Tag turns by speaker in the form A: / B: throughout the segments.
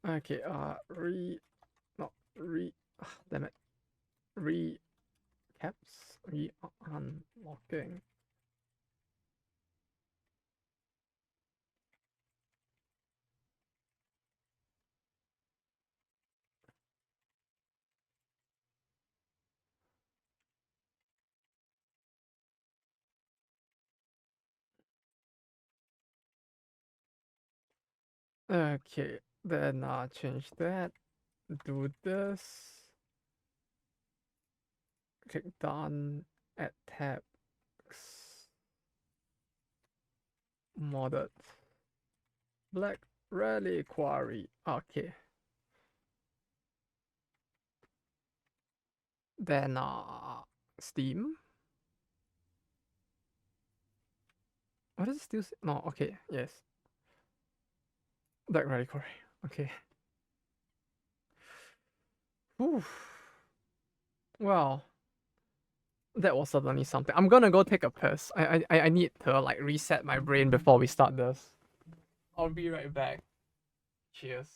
A: Okay, damn it. Recaps? Unlocking. Okay, then change that. Do this. Click done. Add tabs. Modded. Black Reliquary. Okay. Then Steam. What is it still? No, okay, yes. Black Reliquary. Okay. Oof. Well, that was suddenly something. I'm gonna go take a piss. I need to like reset my brain before we start this. I'll be right back. Cheers.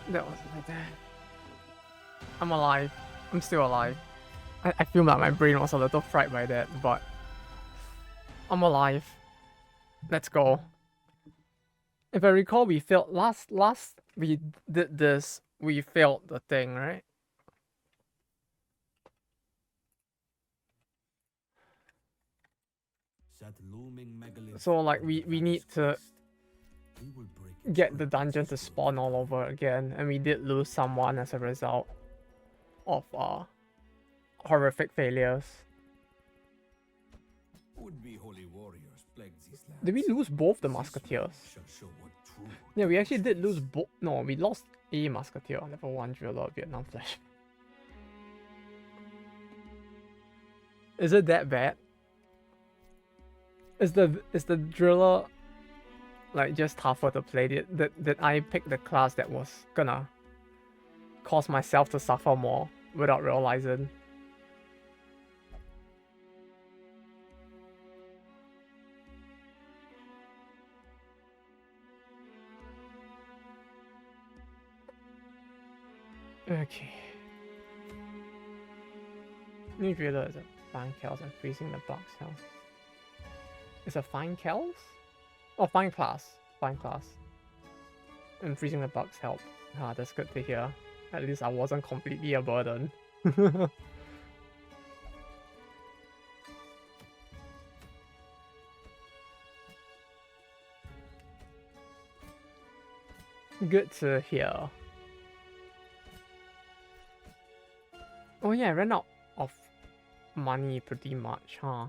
A: That was like that. I'm alive. I'm still alive. I feel like my brain was a little fried by that, but I'm alive. Let's go. If I recall, we failed last we did this. We failed the thing, right? So like we need to get the dungeon to spawn all over again, and we did lose someone as a result of horrific failures. Did we lose both the musketeers? Yeah, we actually did lose both. No, we lost a musketeer, level 1 driller, Vietnam Flash. Is it that bad? Is the driller like just tougher to play? Did I pick the class that was gonna cause myself to suffer more without realizing? Okay. New driller is a fine kills and freezing the box health. It's a fine kills? Oh, fine class. Fine class. And freezing the bugs help. Ah, that's good to hear. At least I wasn't completely a burden. Good to hear. Oh yeah, I ran out of money pretty much, huh?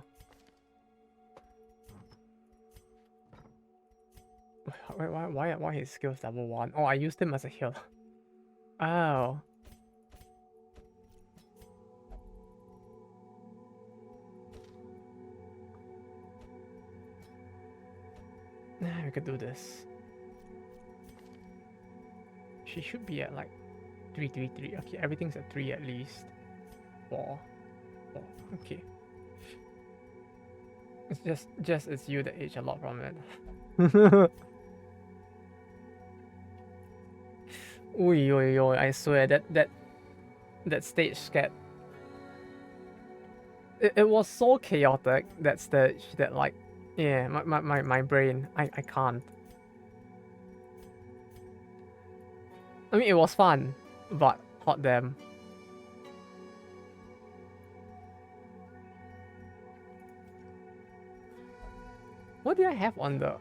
A: Wait, why his skills level 1? Oh, I used him as a healer. Oh. We could do this. She should be at like 3, 3, 3. Okay, everything's at 3 at least. 4. 4. Okay. It's just it's you that age a lot from it. Oi, I swear that stage scared. It was so chaotic, that stage, that like, yeah, my brain, I can't. I mean, it was fun, but hot damn. What did I have on the...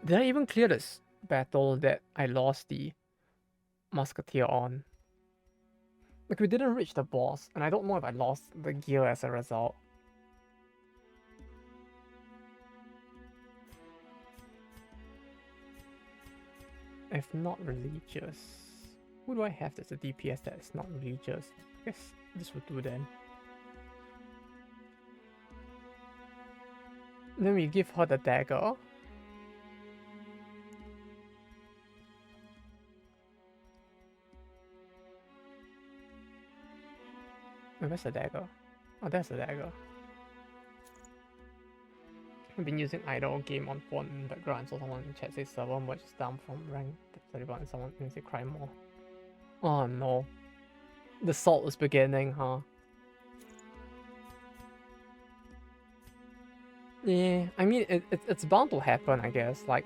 A: Did I even clear this battle that I lost the Musketeer on? Like, we didn't reach the boss, and I don't know if I lost the gear as a result. If not religious... Who do I have that's a DPS that is not religious? I guess this would do then. Then we give her the dagger. Where's the dagger? Oh, there's the dagger. I've been using idle game on phone in the background, so someone in chat says server merge down from rank 31 and someone thinks they cry more. Oh no. The salt is beginning, huh? Yeah, I mean, it's bound to happen, I guess. Like,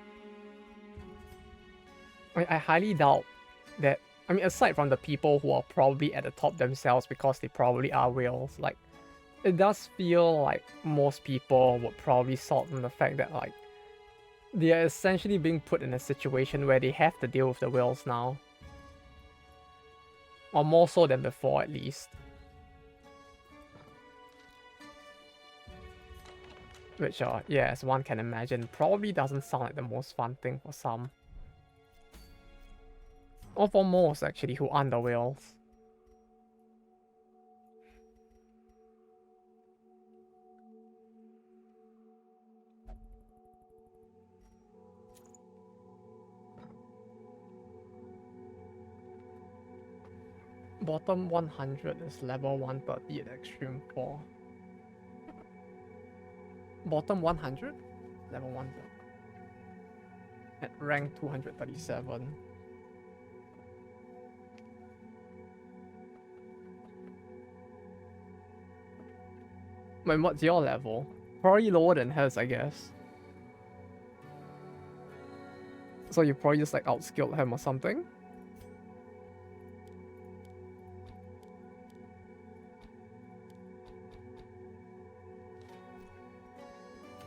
A: I highly doubt that... I mean, aside from the people who are probably at the top themselves because they probably are whales, like, it does feel like most people would probably salt from the fact that, like, they are essentially being put in a situation where they have to deal with the whales now. Or more so than before, at least. Which, yeah, as one can imagine, probably doesn't sound like the most fun thing for some. Or for most, actually, who aren't the whales. Bottom 100 is level 130 at Extreme 4. Bottom 100? Level 1. At rank 237. Wait, what's your level? Probably lower than hers, I guess. So you probably just like outskilled him or something?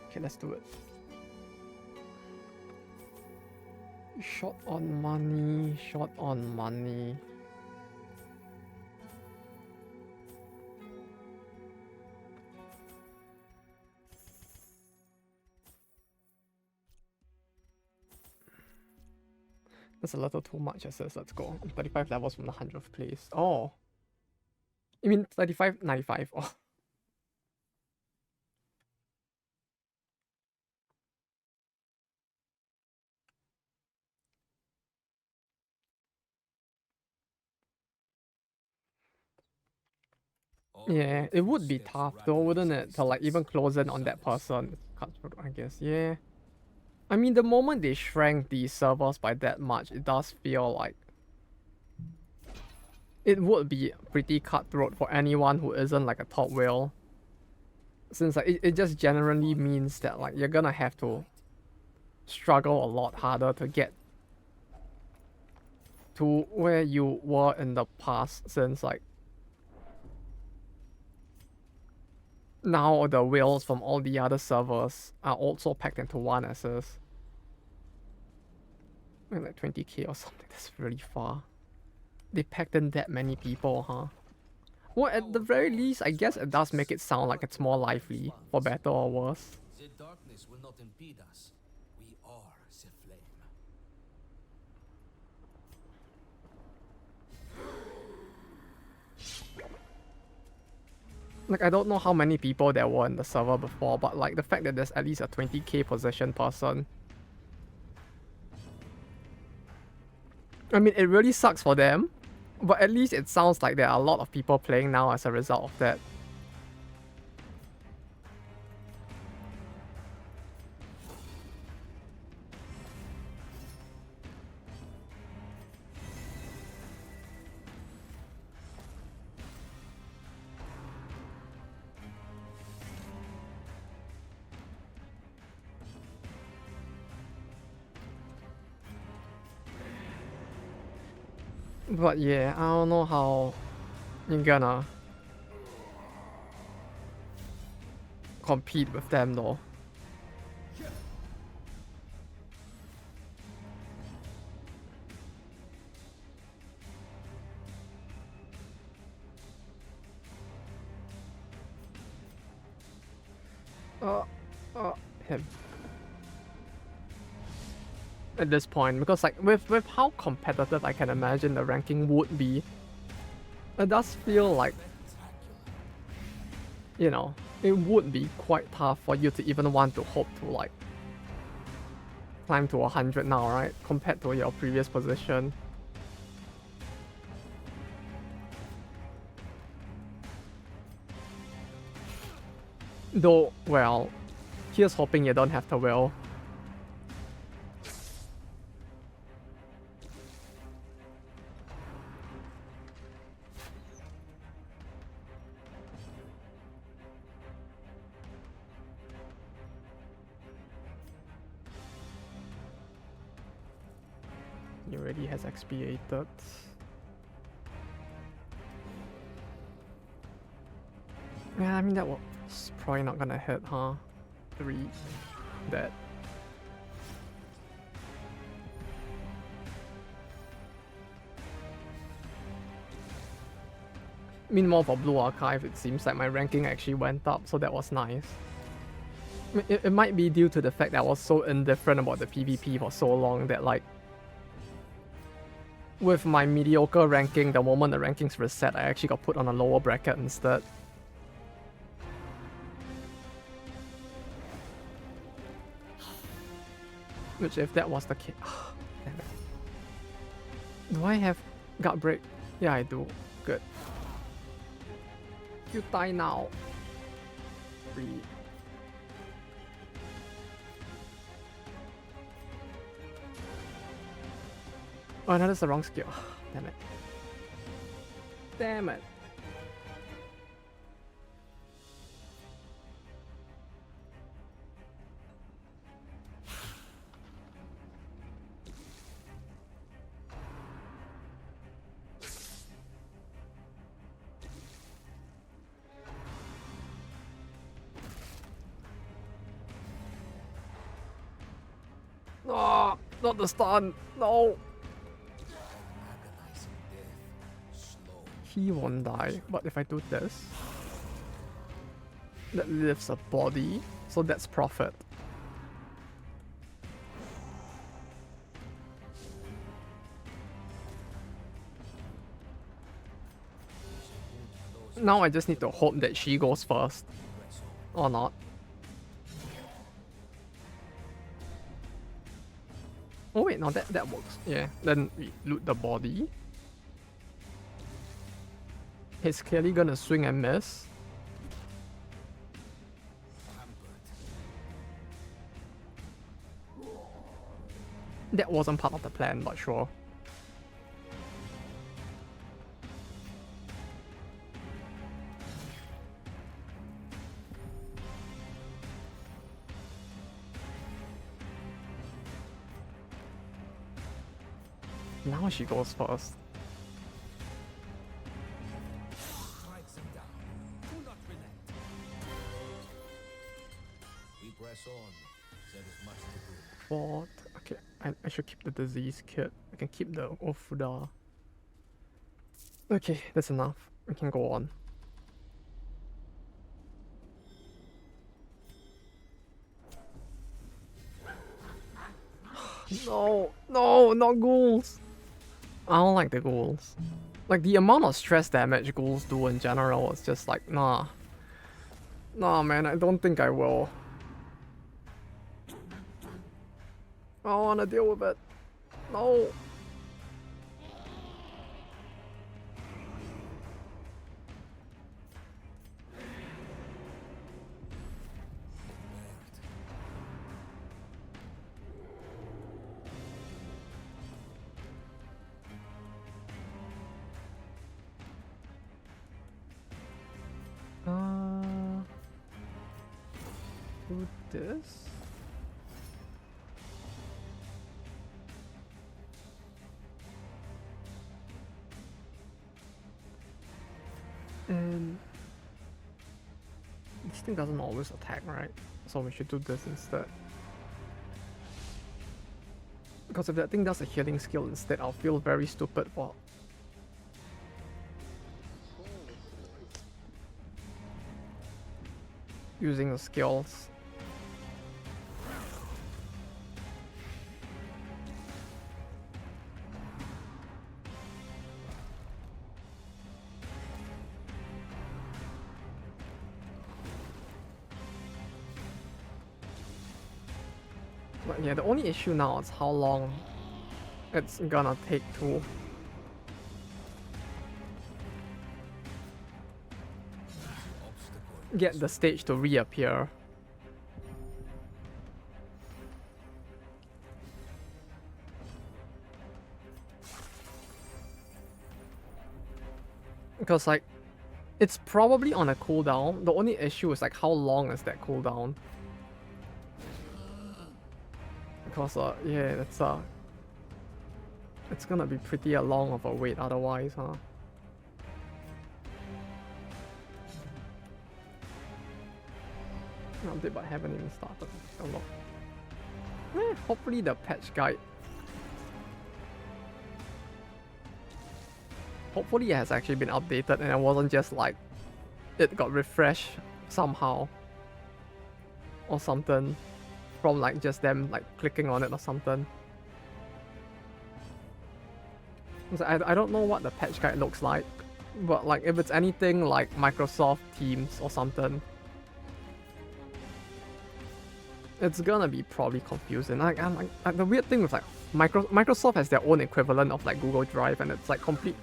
A: Okay, let's do it. Short on money, short on money. That's a little too much, SS. Let's go. 35 levels from the 100th place. Oh. You mean 35, 95? Oh. Yeah, it would be tough though, wouldn't it? To like even close in on that person. Cutthroat, I guess. Yeah. I mean, the moment they shrank the servers by that much, it does feel like it would be pretty cutthroat for anyone who isn't like a top whale. Since like it just generally means that like you're gonna have to struggle a lot harder to get to where you were in the past, since like now the whales from all the other servers are also packed into one SS. Like 20k or something, that's really far. They packed in that many people, huh? Well, at the very least, I guess it does make it sound like it's more lively, for better or worse.
B: The darkness will not impede us. We are the flame.
A: Like, I don't know how many people there were in the server before, but like the fact that there's at least a 20k possession person. I mean, it really sucks for them, but at least it sounds like there are a lot of people playing now as a result of that. But yeah, I don't know how you're gonna compete with them though. Uh, him. At this point, because like with how competitive I can imagine the ranking would be, it does feel like, you know, it would be quite tough for you to even want to hope to like climb to 100 now, right? Compared to your previous position. Though, well, here's hoping you don't have to will. He already has expiated. Yeah, I mean that was probably not gonna hit, huh? 3 dead. Meanwhile, for Blue Archive, it seems like my ranking actually went up, so that was nice. I mean, it might be due to the fact that I was so indifferent about the PvP for so long that like with my mediocre ranking, the moment the rankings reset, I actually got put on a lower bracket instead. Which if that was the case... Damn it. Do I have gut break? Yeah, I do. Good. You die now. 3. Oh no, that's the wrong skill. Damn it. Damn it. Oh, not the stun. No.
B: Agonizing death. Slow.
A: He won't die, but if I do this, that lifts a body, so that's profit. Now I just need to hope that she goes first. Or not. Oh wait, no, that works. Yeah, then we loot the body. He's clearly gonna swing and miss. That wasn't part of the plan, but sure. Now she goes first.
B: Strikes him down. Do not relent. We press on. There is much to do.
A: Fort. Okay, I should keep the disease kit. I can keep the Ofuda. Okay, that's enough. We can go on. No, no, not ghouls. I don't like the ghouls. Like the amount of stress damage ghouls do in general is just like, nah. Nah, man, I don't think I will. I don't wanna deal with it. No. Do this. And this thing doesn't always attack, right? So we should do this instead. Because if that thing does a healing skill instead, I'll feel very stupid for using the skills. But yeah, the only issue now is how long it's gonna take to get the stage to reappear. Because like, it's probably on a cooldown. The only issue is like how long is that cooldown? Because yeah, it's gonna be pretty long of a wait otherwise, huh? Update but haven't even started. Oh no. Hopefully the patch guide. Hopefully it has actually been updated and it wasn't just like it got refreshed somehow or something from like just them like clicking on it or something. I don't know what the patch guide looks like, but like if it's anything like Microsoft Teams or something, it's gonna be probably confusing. Like the weird thing with like Microsoft has their own equivalent of like Google Drive, and it's like complete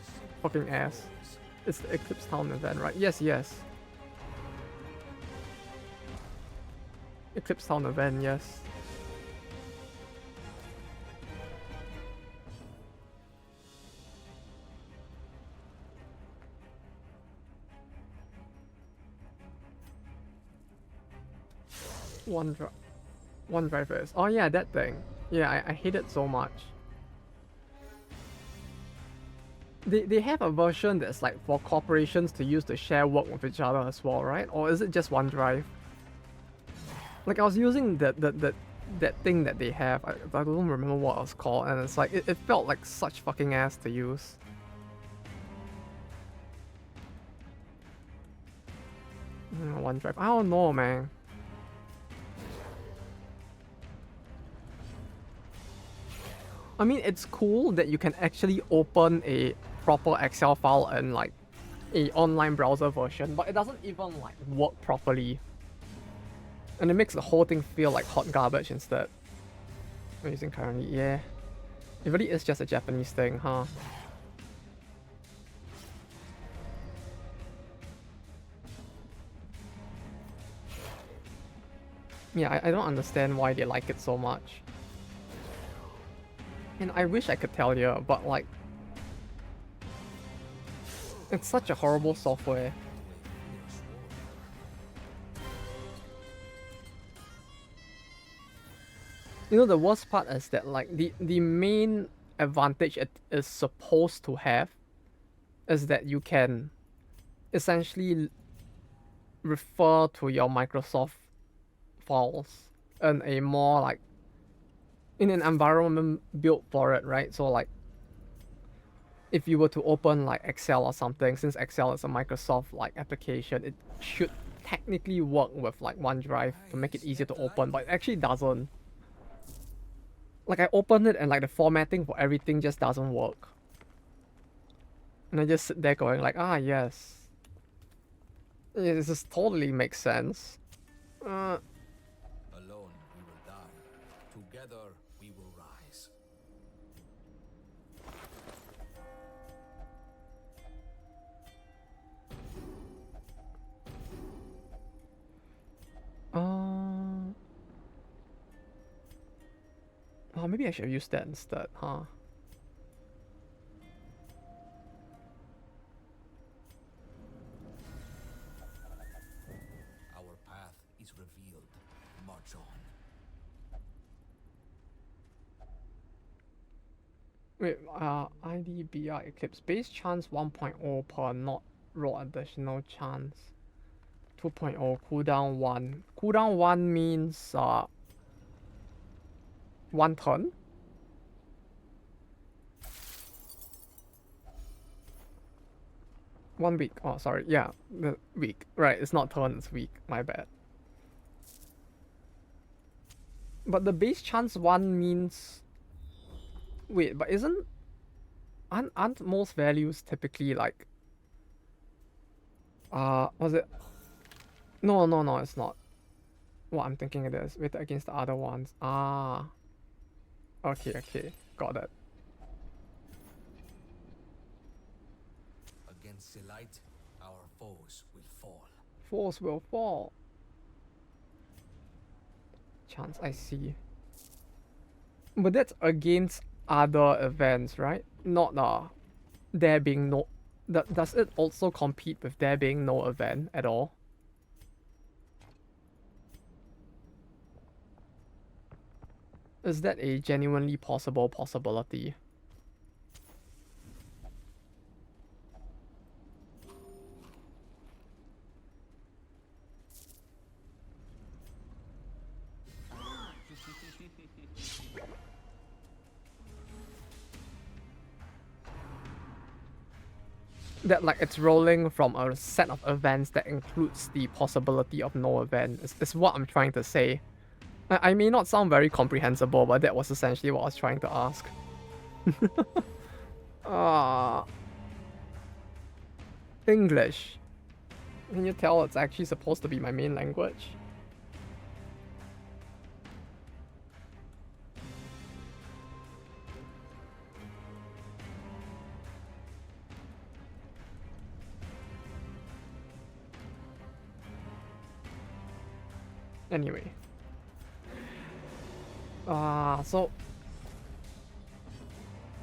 A: fucking ass. It's the Eclipse Town event, right? Yes, yes. Eclipse Town event, yes. OneDrive is. Oh yeah, that thing. Yeah, I hate it so much. They have a version that's like for corporations to use to share work with each other as well, right? Or is it just OneDrive? Like I was using that thing that they have. I don't remember what it was called, and it's like it felt like such fucking ass to use. OneDrive. I don't know, man. I mean, it's cool that you can actually open a proper Excel file in like a online browser version, but it doesn't even like work properly. And it makes the whole thing feel like hot garbage instead. I'm using currently, yeah. It really is just a Japanese thing, huh? Yeah, I don't understand why they like it so much. And I wish I could tell you, but like, it's such a horrible software. You know, the worst part is that like the main advantage it is supposed to have is that you can essentially refer to your Microsoft files in a more like in an environment built for it, right? So like if you were to open like Excel or something, since Excel is a Microsoft like application, it should technically work with like OneDrive to make it easier to open, but it actually doesn't. Like I opened it and like the formatting for everything just doesn't work. And I just sit there going like, ah yes. Yeah, this just totally makes sense.
B: Alone we will die. Together we will rise.
A: Oh, maybe I should have used that instead, huh?
B: Our path is revealed. March on.
A: Wait, IDBR Eclipse. Base chance 1.0 per not roll additional chance. 2.0 cooldown 1. Cooldown 1 means 1 turn. One week. Oh, sorry. Yeah, the week. Right, it's not turn, it's week. My bad. But the base chance 1 means... Wait, but aren't most values typically like... Was it... No, it's not. What I'm thinking it is. Weighted against the other ones. Ah. Okay. Got it.
B: Against the light, our foes will fall.
A: Foes will fall. Chance, I see. But that's against other events, right? Not there being no... Does it also compete with there being no event at all? Is that a genuinely possible possibility? That like it's rolling from a set of events that includes the possibility of no event is what I'm trying to say. I may not sound very comprehensible, but that was essentially what I was trying to ask. English. Can you tell it's actually supposed to be my main language? Anyway. So...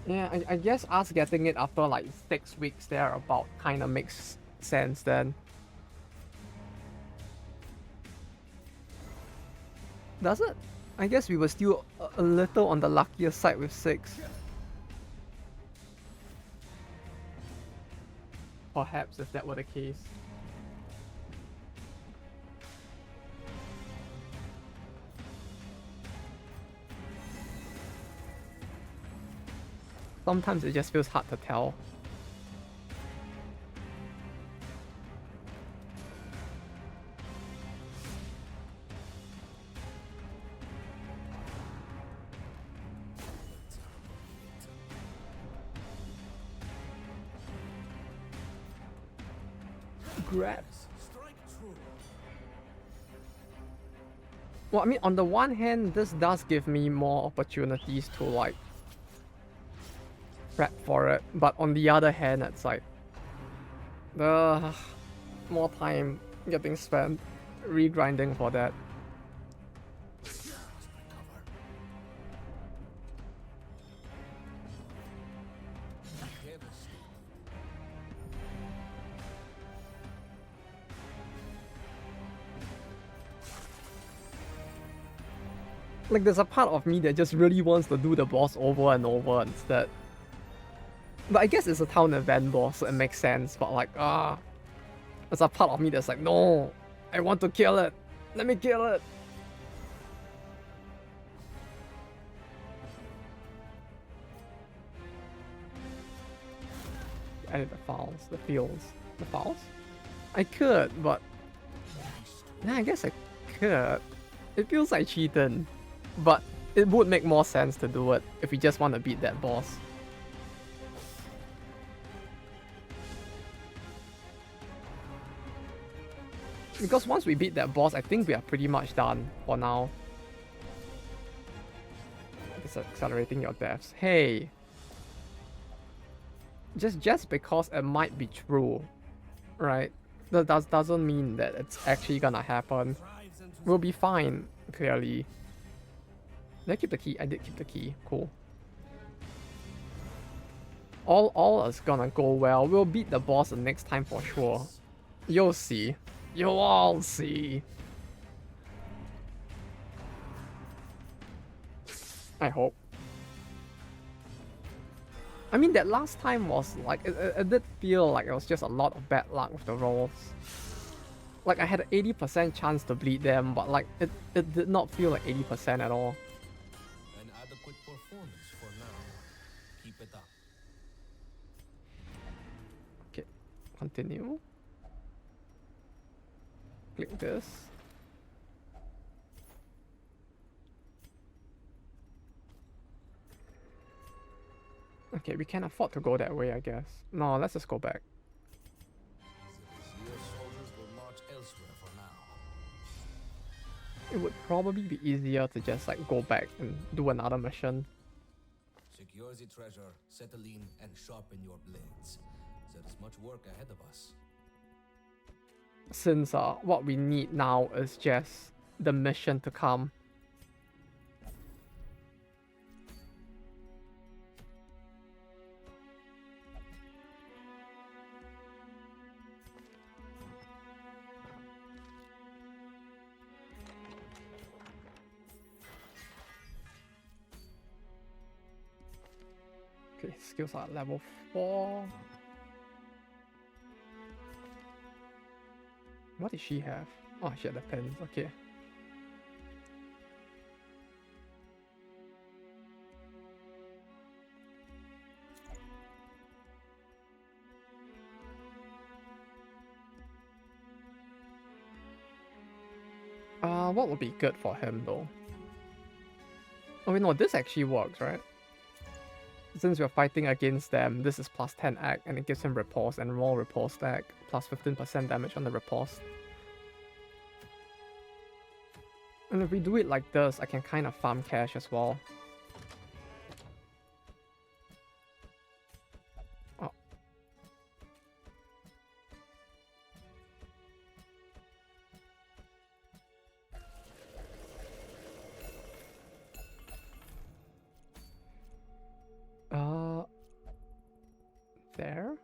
A: Yeah, I guess us getting it after like 6 weeks there about kind of makes sense then. Does it? I guess we were still a little on the luckier side with 6. Perhaps if that were the case. Sometimes it just feels hard to tell. Grab. Well, I mean, on the one hand, this does give me more opportunities to like prep for it, but on the other hand, it's like the more time getting spent regrinding for that. Like, there's a part of me that just really wants to do the boss over and over instead. But I guess it's a town event boss, so it makes sense. But like, there's a part of me that's like, no, I want to kill it. Let me kill it. Edit the files, the fields, the files. I could, but yeah, I guess I could. It feels like cheating, but it would make more sense to do it if we just want to beat that boss. Because once we beat that boss, I think we are pretty much done for now. It's accelerating your deaths. Hey! Just because it might be true, right? That doesn't mean that it's actually gonna happen. We'll be fine, clearly. Did I keep the key? I did keep the key. Cool. All is gonna go well. We'll beat the boss the next time for sure. You'll see. You'll all see. I hope. I mean, that last time was like, it did feel like it was just a lot of bad luck with the rolls. Like, I had an 80% chance to bleed them, but like, it did not feel like 80% at all.
B: An adequate performance for now. Keep it up.
A: Okay, continue. Click this. Okay, we can afford to go that way, I guess. No, let's just go back.
B: The Vizier soldiers will march elsewhere for now.
A: It would probably be easier to just like go back and do another mission.
B: Secure the treasure, settle in, and sharpen your blades. There is much work ahead of us.
A: Since what we need now is just the mission to come. Okay, skills are at level 4. What did she have? Oh, she had the pins, okay. What would be good for him though? Oh wait, no, this actually works, right? Since we're fighting against them, this is plus 10 act and it gives him riposte and roll riposte stack, plus 15% damage on the riposte. And if we do it like this, I can kind of farm cash as well. Oh. There?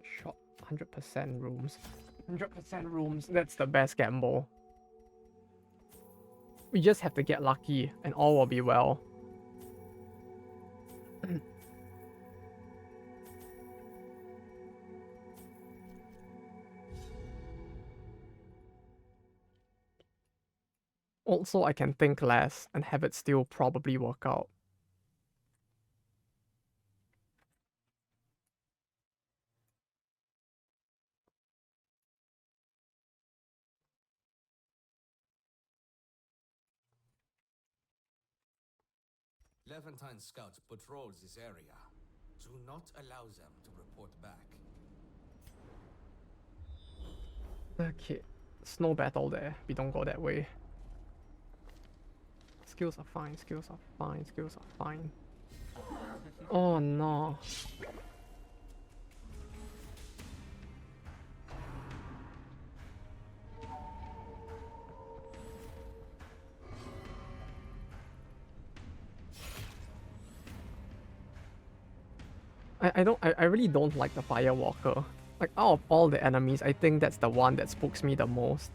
A: Shot 100% rooms. 100% rooms, that's the best gamble. We just have to get lucky and all will be well. Also, I can think less and have it still probably work out.
B: Levantine scouts patrol this area. Do not allow them to report back.
A: Okay, snow battle there. We don't go that way. Skills are fine, skills are fine, skills are fine. Oh no. I really don't like the Firewalker. Like out of all the enemies, I think that's the one that spooks me the most.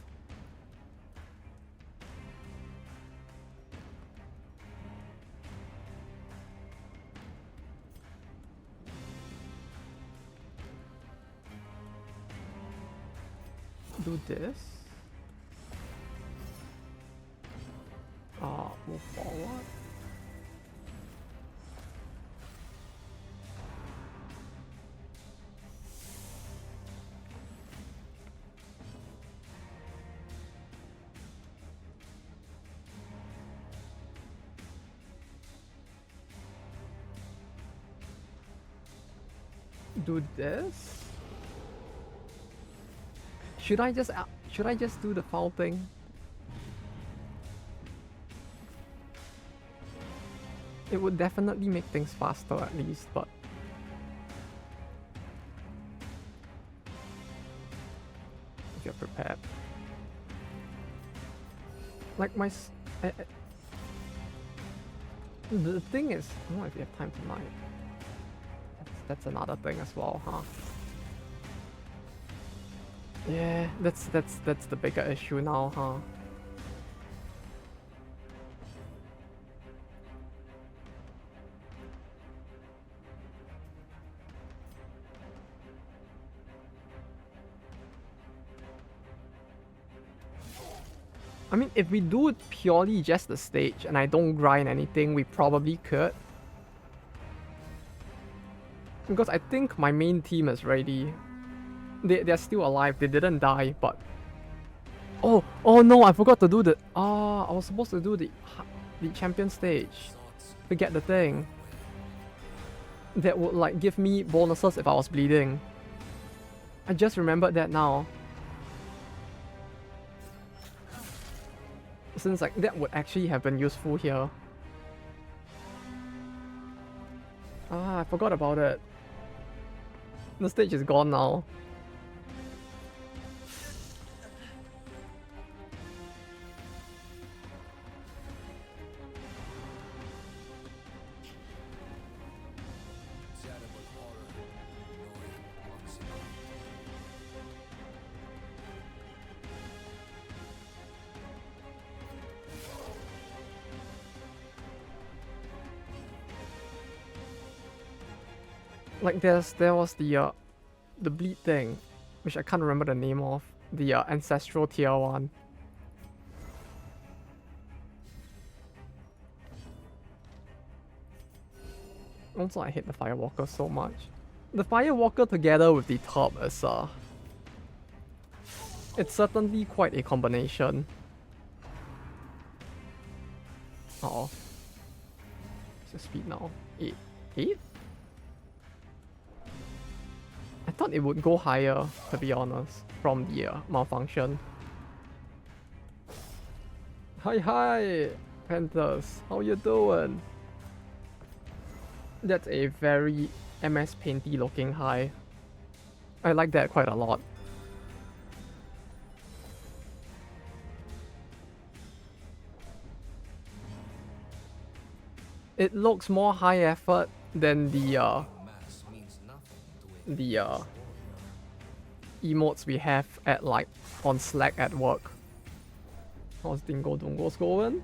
A: Do this. Move forward. Do this. Should I just do the foul thing? It would definitely make things faster at least, but if you're prepared. Like the thing is, I don't know if you have time tonight. That's another thing as well, huh? Yeah, that's the bigger issue now, huh? I mean, if we do it purely just the stage and I don't grind anything, we probably could. Because I think my main team is ready. They're still alive. They didn't die, but... Oh no, I forgot to do the... I was supposed to do the champion stage to get the thing. That would like give me bonuses if I was bleeding. I just remembered that now. Since like that would actually have been useful here. I forgot about it. The stage is gone now. Like there was the bleed thing, which I can't remember the name of, the ancestral tier one. Also, I hate the Firewalker so much. The Firewalker together with the top is it's certainly quite a combination. What's the speed now? 8? 8? I thought it would go higher, to be honest, from the malfunction. Hi, Panthers. How you doing? That's a very MS Painty looking high. I like that quite a lot. It looks more high effort than the emotes we have at like on Slack at work. How's Dingo Dungo's going?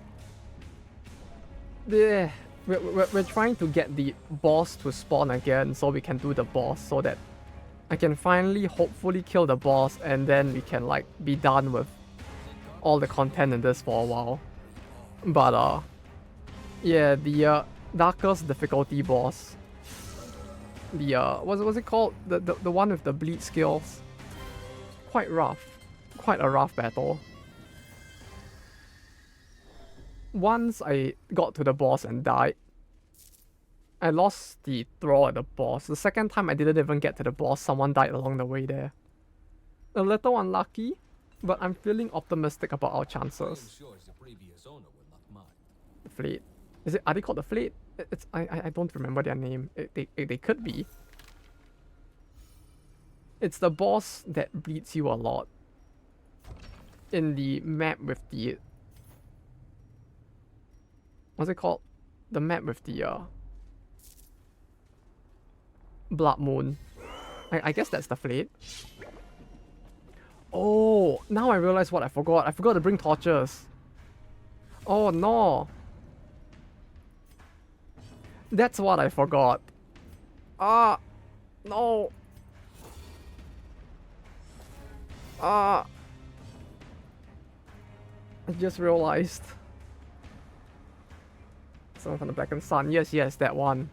A: Yeah, we're trying to get the boss to spawn again so we can do the boss, so that I can finally hopefully kill the boss and then we can like be done with all the content in this for a while. But yeah, the darkest difficulty boss, the what's it called, the one with the bleed skills, quite a rough battle. Once I got to the boss and died, I lost the throw at the boss. The second time I didn't even get to the boss, someone died along the way there. A little unlucky, but I'm feeling optimistic about our chances. The Flayed. Are they called the Flayed? I don't remember their name. They could be. It's the boss that bleeds you a lot. In the map with the... What's it called? The map with the Blood Moon. I guess that's the Flayed. Oh, now I realize what I forgot. I forgot to bring torches. Oh no. That's what I forgot. No. I just realized. Someone from the Blackened Sun. Yes, that one.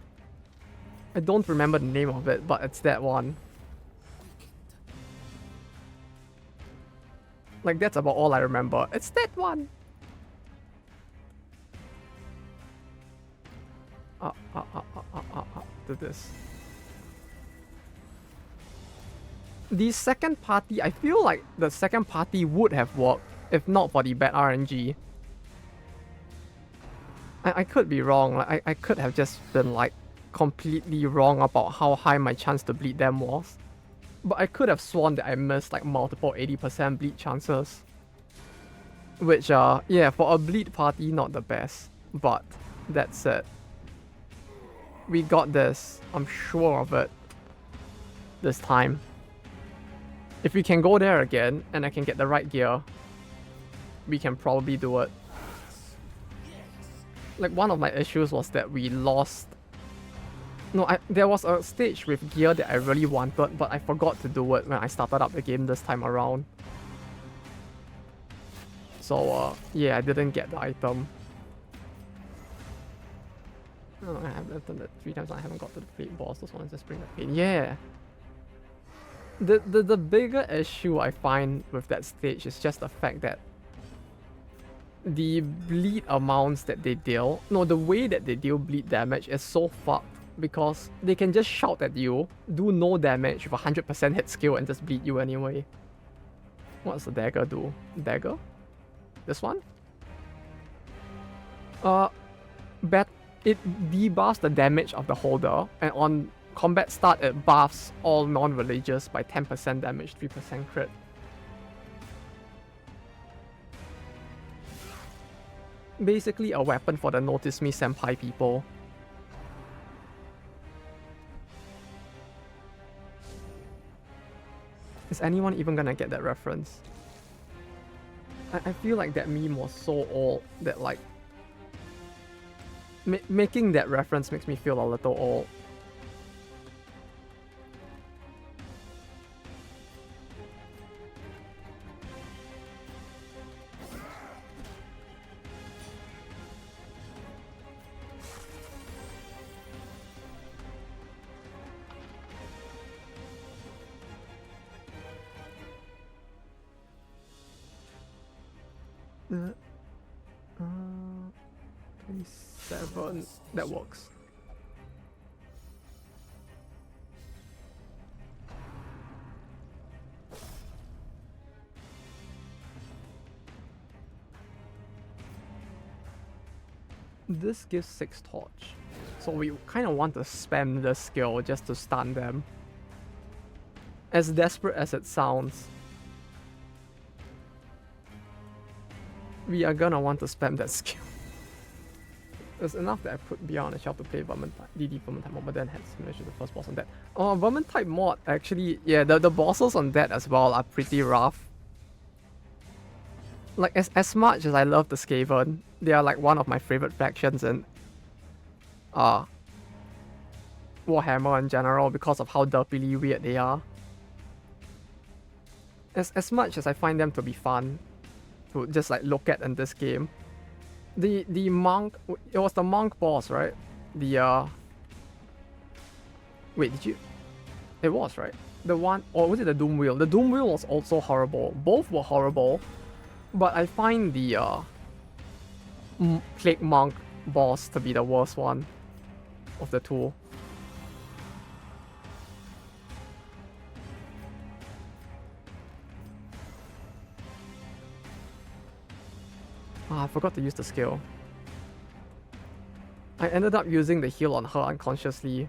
A: I don't remember the name of it, but it's that one. Like, that's about all I remember. It's that one! Do this. The second party, I feel like the second party would have worked if not for the bad RNG. I could be wrong. Like, I could have just been like completely wrong about how high my chance to bleed them was. But I could have sworn that I missed like multiple 80% bleed chances. Which yeah, for a bleed party, not the best. But that's it. We got this. I'm sure of it. This time. If we can go there again and I can get the right gear, we can probably do it. Like, one of my issues was that we lost... No, there was a stage with gear that I really wanted, but I forgot to do it when I started up the game this time around. So yeah, I didn't get the item. Oh, I've done that 3 times. I haven't got to the plate boss. Those ones just bring the pain. Yeah. The bigger issue I find with that stage is just the fact that the bleed amounts that they deal, no, the way that they deal bleed damage is so fucked because they can just shout at you, do no damage with 100% hit skill and just bleed you anyway. What does the dagger do? Dagger? This one? It debuffs the damage of the holder, and on combat start it buffs all non-religious by 10% damage, 3% crit. Basically a weapon for the notice me senpai people. Is anyone even gonna get that reference? I feel like that meme was so old that like making that reference makes me feel a little old. Uh, 27. That works. This gives 6 torch. So we kind of want to spam the skill just to stun them. As desperate as it sounds, we are gonna want to spam that skill. It's enough that I put beyond the shelf to play DD Vermintide mod, but then had simulation the first boss on that. Oh, Vermintide mod, actually, yeah, the bosses on that as well are pretty rough. Like, as much as I love the Skaven, they are like one of my favorite factions in Warhammer in general because of how derpily weird they are. As much as I find them to be fun to just like look at in this game, the monk, it was the monk boss, right? Wait, did you? It was, right? The one, or was it the Doom Wheel? The Doom Wheel was also horrible. Both were horrible, but I find the Plague Monk boss to be the worst one of the two. Ah, I forgot to use the skill. I ended up using the heal on her unconsciously.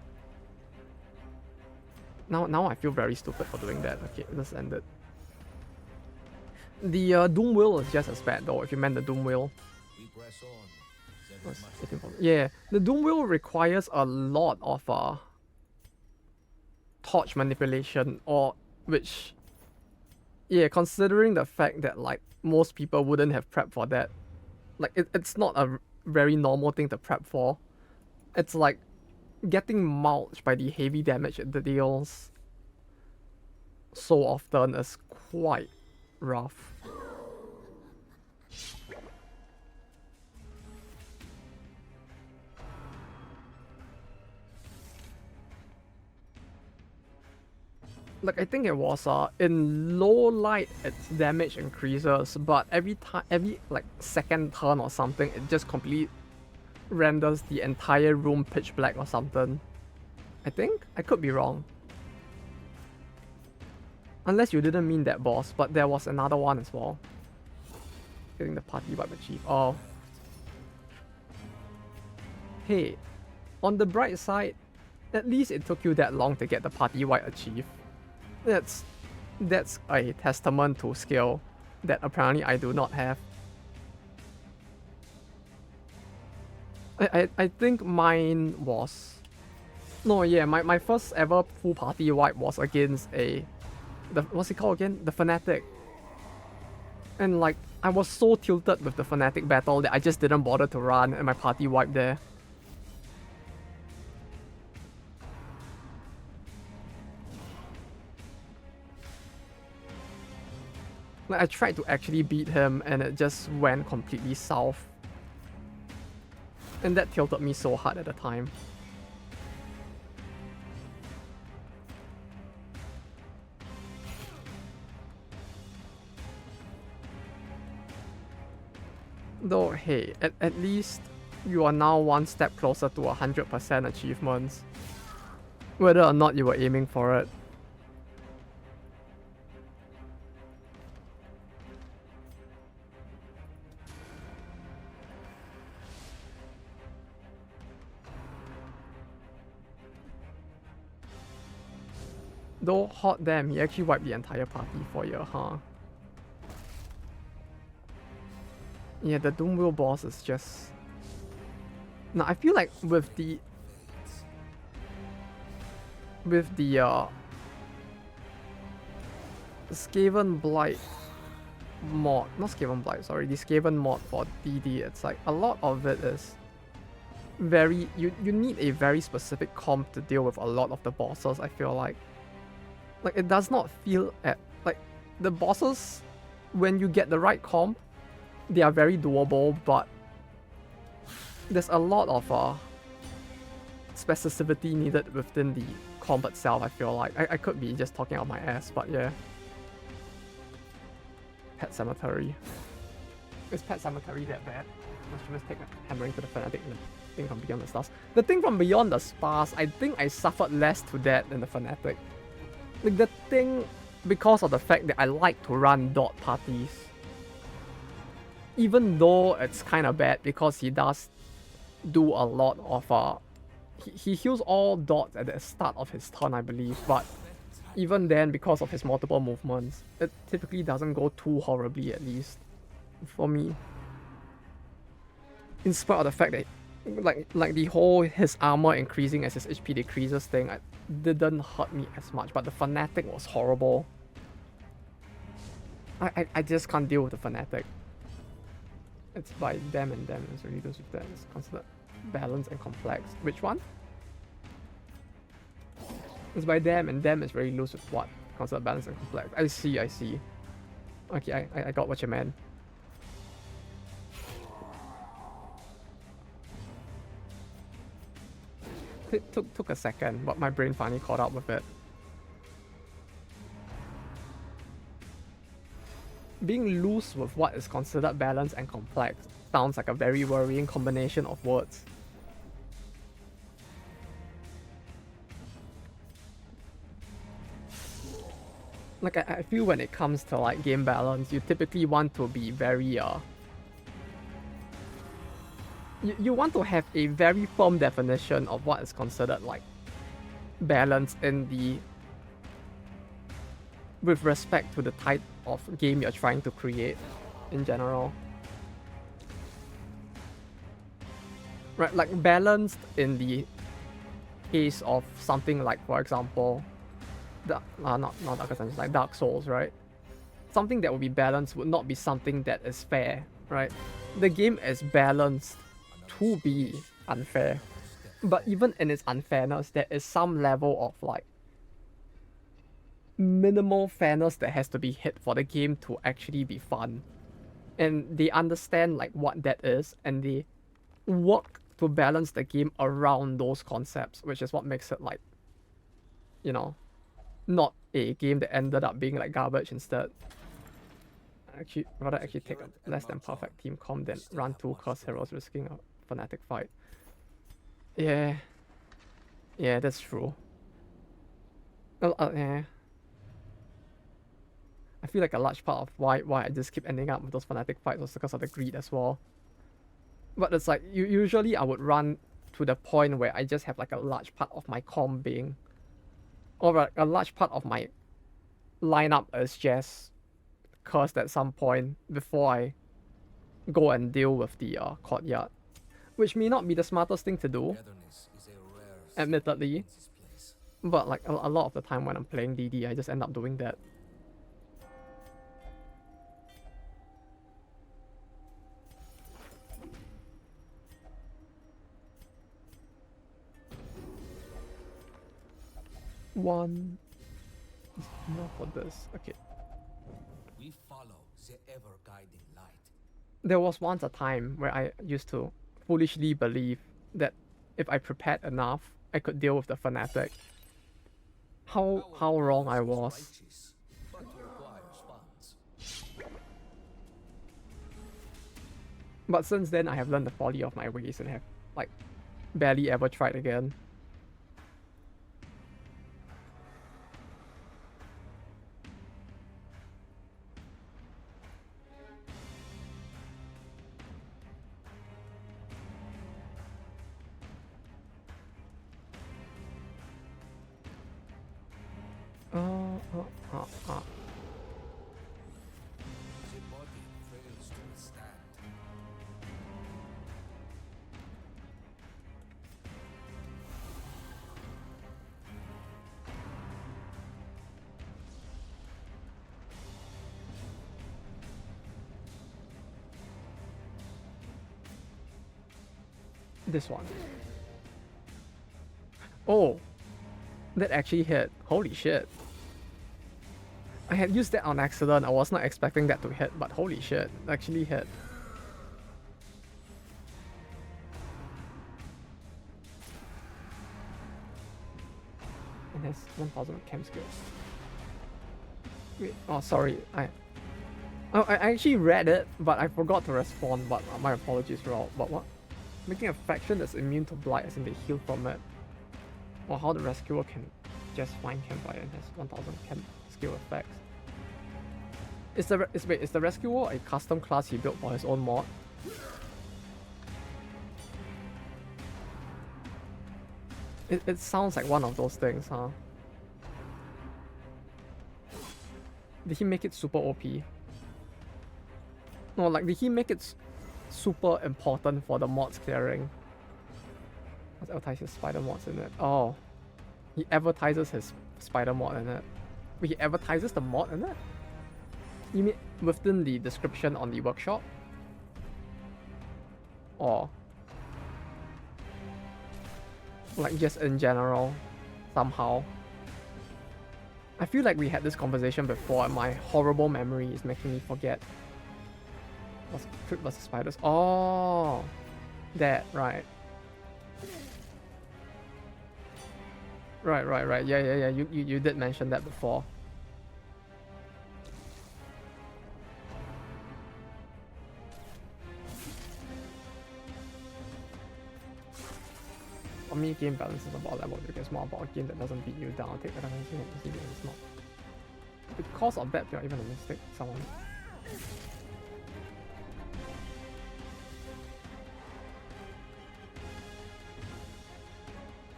A: Now I feel very stupid for doing that. Okay, let's end it. The Doom Wheel is just as bad though, if you meant the Doom Wheel. Yeah, the Doom Wheel requires a lot of torch manipulation, or which, yeah, considering the fact that like most people wouldn't have prepped for that. Like it's not a very normal thing to prep for. It's like getting mulched by the heavy damage it deals so often is quite rough. Like I think it was in low light its damage increases, but every like second turn or something it just completely renders the entire room pitch black or something. I think? I could be wrong. Unless you didn't mean that boss, but there was another one as well. Getting the party wipe achieve. Oh. Hey, on the bright side, at least it took you that long to get the party wipe achieve. That's a testament to skill that apparently I do not have. I think mine was... No, yeah, my first ever full party wipe was against what's it called again? The Fanatic. And like, I was so tilted with the Fanatic battle that I just didn't bother to run and my party wiped there. Like I tried to actually beat him and it just went completely south. And that tilted me so hard at the time. Though, hey, at least you are now one step closer to 100% achievements. Whether or not you were aiming for it. Though, hot damn, he actually wiped the entire party for you, huh? Yeah, the Doomwheel boss is just... Now, I feel like with the Skaven Blight mod, not Skaven Blight, sorry, the Skaven mod for DD, it's like a lot of it is very, you need a very specific comp to deal with a lot of the bosses, I feel like. Like, it does not feel like, the bosses, when you get the right comp, they are very doable, but there's a lot of specificity needed within the comp itself, I feel like. I could be just talking out my ass, but yeah. Pet Cemetery. Is Pet Cemetery that bad? Let's just take hammering to the fanatic and the thing from Beyond the Stars. The thing from Beyond the Stars, I think I suffered less to that than the fanatic. Like the thing, because of the fact that I like to run dot parties. Even though it's kind of bad because he does do a lot of he heals all dots at the start of his turn, I believe, but even then, because of his multiple movements, it typically doesn't go too horribly, at least for me. In spite of the fact that like the whole his armor increasing as his HP decreases thing, it didn't hurt me as much, but the fanatic was horrible. I just can't deal with the fanatic. It's by them and them, it's really goes with them. It's considered balanced and complex. Which one? It's by them, and them is very loose with what? Considered balanced and complex. I see. Okay, I got what you meant. It took a second, but my brain finally caught up with it. Being loose with what is considered balanced and complex sounds like a very worrying combination of words. Like, I feel when it comes to like game balance, you typically want to be very you want to have a very firm definition of what is considered like balance in the with respect to the type of game you're trying to create in general. Right, like balanced in the case of something like, for example, not Dark Ascension, like Dark Souls, right? Something that would be balanced would not be something that is fair, right? The game is balanced to be unfair, but even in its unfairness, there is some level of like minimal fairness that has to be hit for the game to actually be fun. And they understand like what that is, and they work to balance the game around those concepts, which is what makes it like, you know, not a game that ended up being like garbage instead. Rather actually take a less than perfect team comp than run 2 curse heroes risking a fanatic fight. Yeah, that's true. Yeah. I feel like a large part of why I just keep ending up with those fanatic fights was because of the greed as well. But it's like, usually I would run to the point where I just have like a large part of my comp being, or a large part of my lineup is just cursed at some point before I go and deal with the courtyard. Which may not be the smartest thing to do, admittedly. But like a lot of the time when I'm playing DD, I just end up doing that. One. More for this. Okay.
B: We follow the ever-guiding light.
A: There was once a time where I used to foolishly believe that if I prepared enough, I could deal with the fanatic. How wrong I was.
B: Righteous, but requires funds.
A: But since then, I have learned the folly of my ways and have, like, barely ever tried again.
B: The body fails to withstand.
A: This one. Oh, that actually hit. Holy shit. I had used that on accident. I was not expecting that to hit, but holy shit, it actually hit. And has 1000 chem skills. Wait, oh sorry, I actually read it, but I forgot to respond, but my apologies, Raul. But what? Making a faction that's immune to blight as in they heal from it. Or how the rescuer can just find campfire and has 1000 chem skill effects. Is the rescuer a custom class he built for his own mod? It sounds like one of those things, huh? Did he make it super OP? No, like, did he make it super important for the mods clearing? Let's advertise his spider mods in it. Oh. He advertises his spider mod in it. Wait, he advertises the mod in it? You mean within the description on the workshop? Or like just in general, somehow? I feel like we had this conversation before and my horrible memory is making me forget. What's Crypt vs Spiders? Oh, that, right. Right. Yeah. You did mention that before. For me, game balance is about level. It's more about a game that doesn't beat you down. Take that as it's not. Because of that, you're even a mistake. Someone.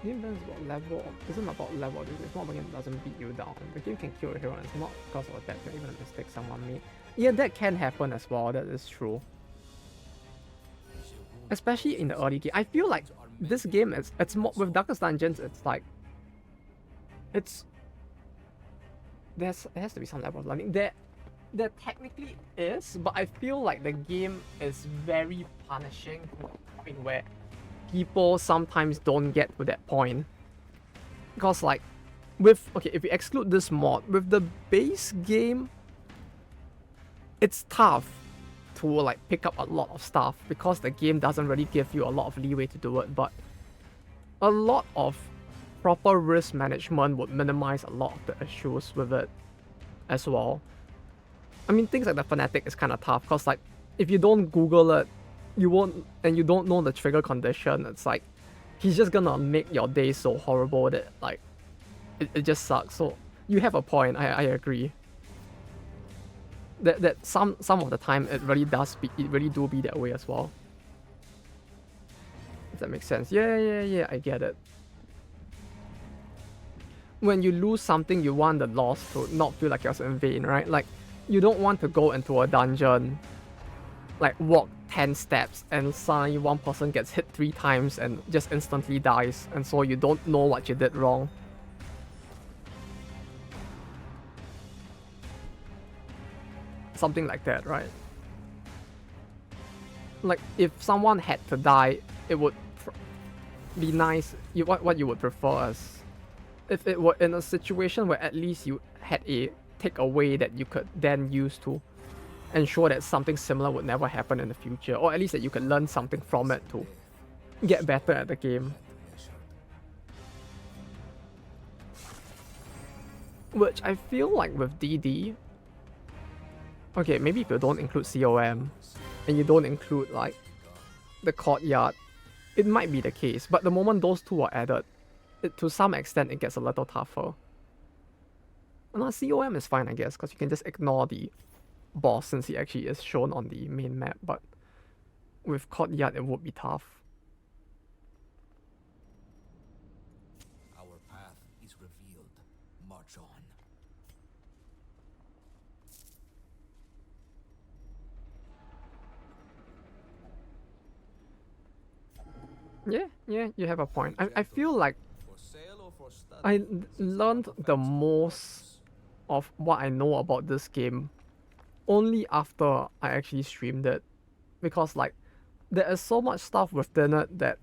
A: Game balance is about level. Isn't about level. It's not about a game that doesn't beat you down. The game can kill a hero, and it's not because of that. You're even a mistake someone made. Yeah, that can happen as well. That is true. Especially in the early game, I feel like this game it's more with Darkest Dungeons. It's like it has to be some level of learning. There technically is, but I feel like the game is very punishing to a point where people sometimes don't get to that point. Because like if we exclude this mod, with the base game, it's tough to like pick up a lot of stuff because the game doesn't really give you a lot of leeway to do it, but a lot of proper risk management would minimize a lot of the issues with it as well. I mean, things like the Fanatic is kind of tough because like if you don't Google it, you won't, and you don't know the trigger condition, it's like he's just gonna make your day so horrible that like it just sucks. So you have a point, I agree. That some of the time it really do be that way as well. If that makes sense. Yeah, I get it. When you lose something, you want the loss to not feel like you're in vain, right? Like you don't want to go into a dungeon, like walk 10 steps and suddenly one person gets hit 3 times and just instantly dies, and so you don't know what you did wrong. Something like that, right? Like if someone had to die, it would be nice. What you would prefer is if it were in a situation where at least you had a take away that you could then use to ensure that something similar would never happen in the future, or at least that you could learn something from it to get better at the game. Which I feel like with DD, okay, maybe if you don't include COM and you don't include like the courtyard, it might be the case. But the moment those two are added, to some extent it gets a little tougher. No, COM is fine, I guess, because you can just ignore the boss since he actually is shown on the main map. But with courtyard, it would be tough.
B: Our path is revealed. March on.
A: Yeah, you have a point. I feel like
B: For sale or for study?
A: I learned the most of what I know about this game only after I actually streamed it, because like there is so much stuff within it that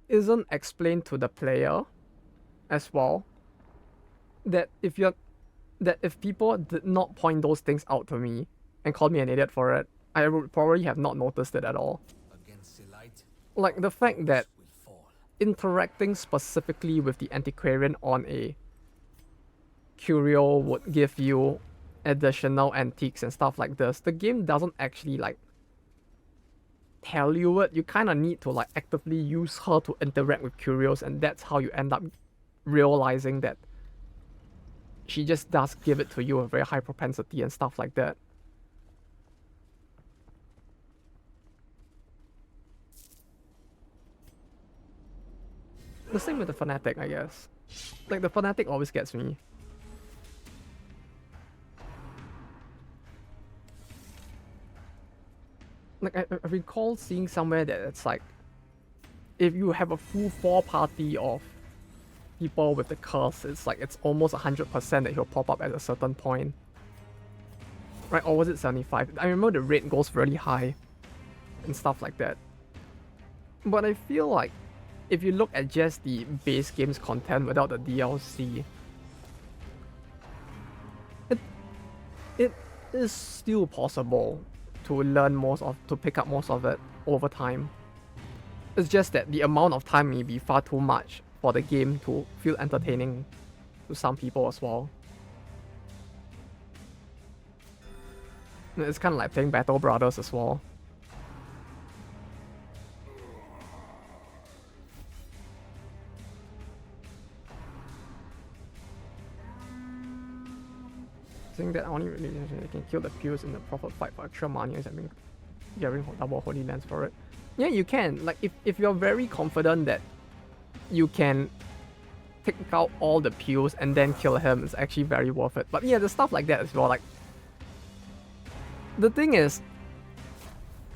A: isn't explained to the player as well, that if people did not point those things out to me and call me an idiot for it, I would probably have not noticed it at all.
B: Against Elite,
A: Like the fact that
B: will fall.
A: interacting specifically with the antiquarian on a curio would give you additional antiques and stuff like this. The game doesn't actually like tell you it. You kind of need to like actively use her to interact with curios, and that's how you end up realizing that she just does give it to you a very high propensity and stuff like that. The same with the Fanatic, I guess. Like, the Fanatic always gets me. Like, I recall seeing somewhere that it's like, if you have a full 4 party of people with the curse, it's like, it's almost 100% that he'll pop up at a certain point. Right, or was it 75? I remember the rate goes really high and stuff like that. But I feel like if you look at just the base game's content without the DLC, it is still possible to learn to pick up most of it over time. It's just that the amount of time may be far too much for the game to feel entertaining to some people as well. It's kind of like playing Battle Brothers as well. Saying that only really can kill the Pews in the profit fight for extra money, I mean, getting double Holy Lens for it. Yeah, you can. Like, if you're very confident that you can pick out all the Pews and then kill him, it's actually very worth it. But yeah, the stuff like that as well. Like, the thing is,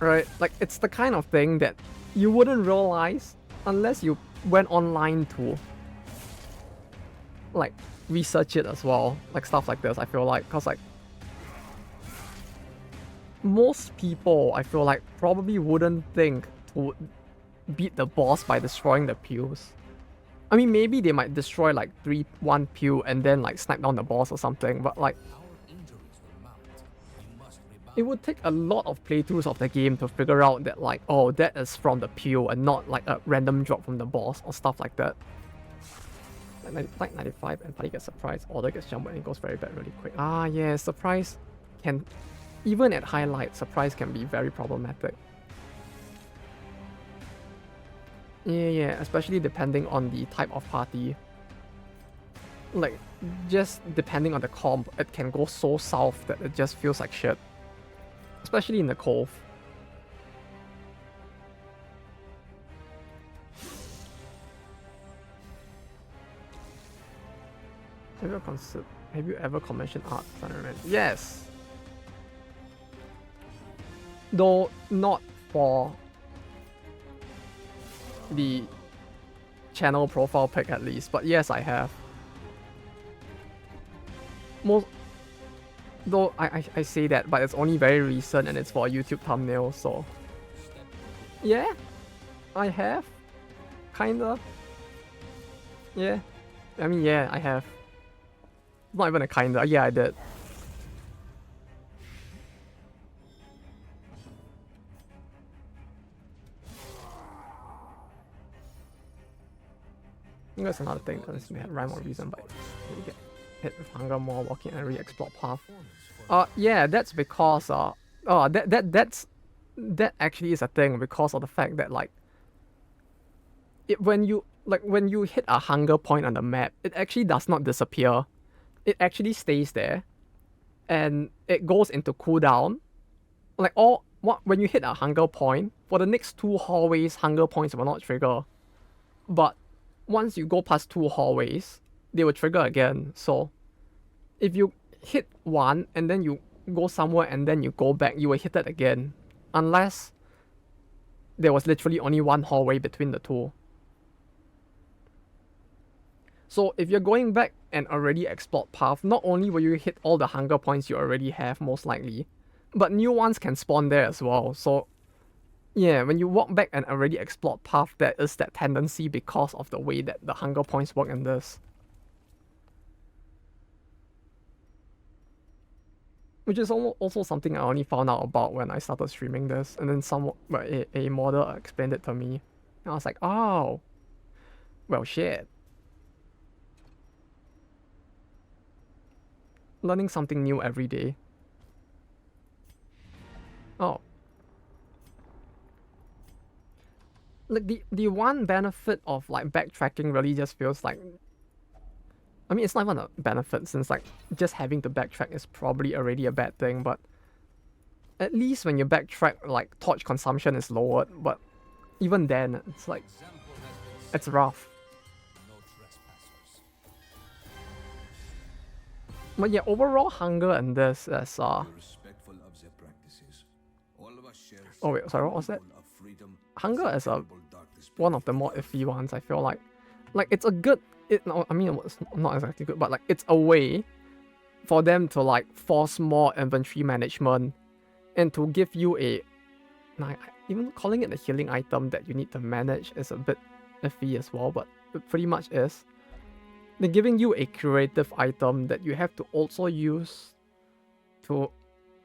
A: right, like, it's the kind of thing that you wouldn't realize unless you went online to, like, research it as well, like stuff like this. I feel like, because like most people, I feel like, probably wouldn't think to beat the boss by destroying the pews. I mean, maybe they might destroy like one pew and then like snipe down the boss or something, but like it would take a lot of playthroughs of the game to figure out that like, oh, that is from the pew and not like a random drop from the boss or stuff like that. Like 95 and party gets surprised, order gets jumped and it goes very bad really quick. Ah yeah, surprise can, even at highlight, surprise can be very problematic. Yeah, especially depending on the type of party. Like, just depending on the comp, it can go so south that it just feels like shit. Especially in the Cove. Have you ever commissioned art? Yes! Though not for the channel profile pic at least, but yes, I have. Though I say that, but it's only very recent and it's for a YouTube thumbnail, so... Yeah, I have. Kinda. Yeah. I mean, yeah, I have. Not even a kinda. Yeah, I did. I think that's another thing, because we had rhyme or reason, but you get hit with hunger more, walking and re-explore path. Yeah, that's because that actually is a thing because of the fact that like when you hit a hunger point on the map, it actually does not disappear. It actually stays there, and it goes into cooldown. Like when you hit a hunger point, for the next 2 hallways, hunger points will not trigger. But once you go past 2 hallways, they will trigger again. So if you hit one and then you go somewhere and then you go back, you will hit it again. Unless there was literally only 1 hallway between the two. So if you're going back and already explored path, not only will you hit all the hunger points you already have, most likely, but new ones can spawn there as well. So yeah, when you walk back and already explored path, there is that tendency because of the way that the hunger points work in this. Which is also something I only found out about when I started streaming this, and then a modder explained it to me. And I was like, oh, well, shit. Learning something new every day. Oh. Like the one benefit of like backtracking really just feels like, I mean, it's not even a benefit since like just having to backtrack is probably already a bad thing, but at least when you backtrack, like torch consumption is lowered, but even then it's like it's rough. But yeah, overall hunger in this is oh wait, sorry, what was that? Hunger is one of the more iffy ones. I feel like it's a good. No, I mean, it's not exactly good, but like it's a way for them to like force more inventory management and to give you a. Even calling it a healing item that you need to manage is a bit iffy as well, but it pretty much is. They're giving you a curative item that you have to also use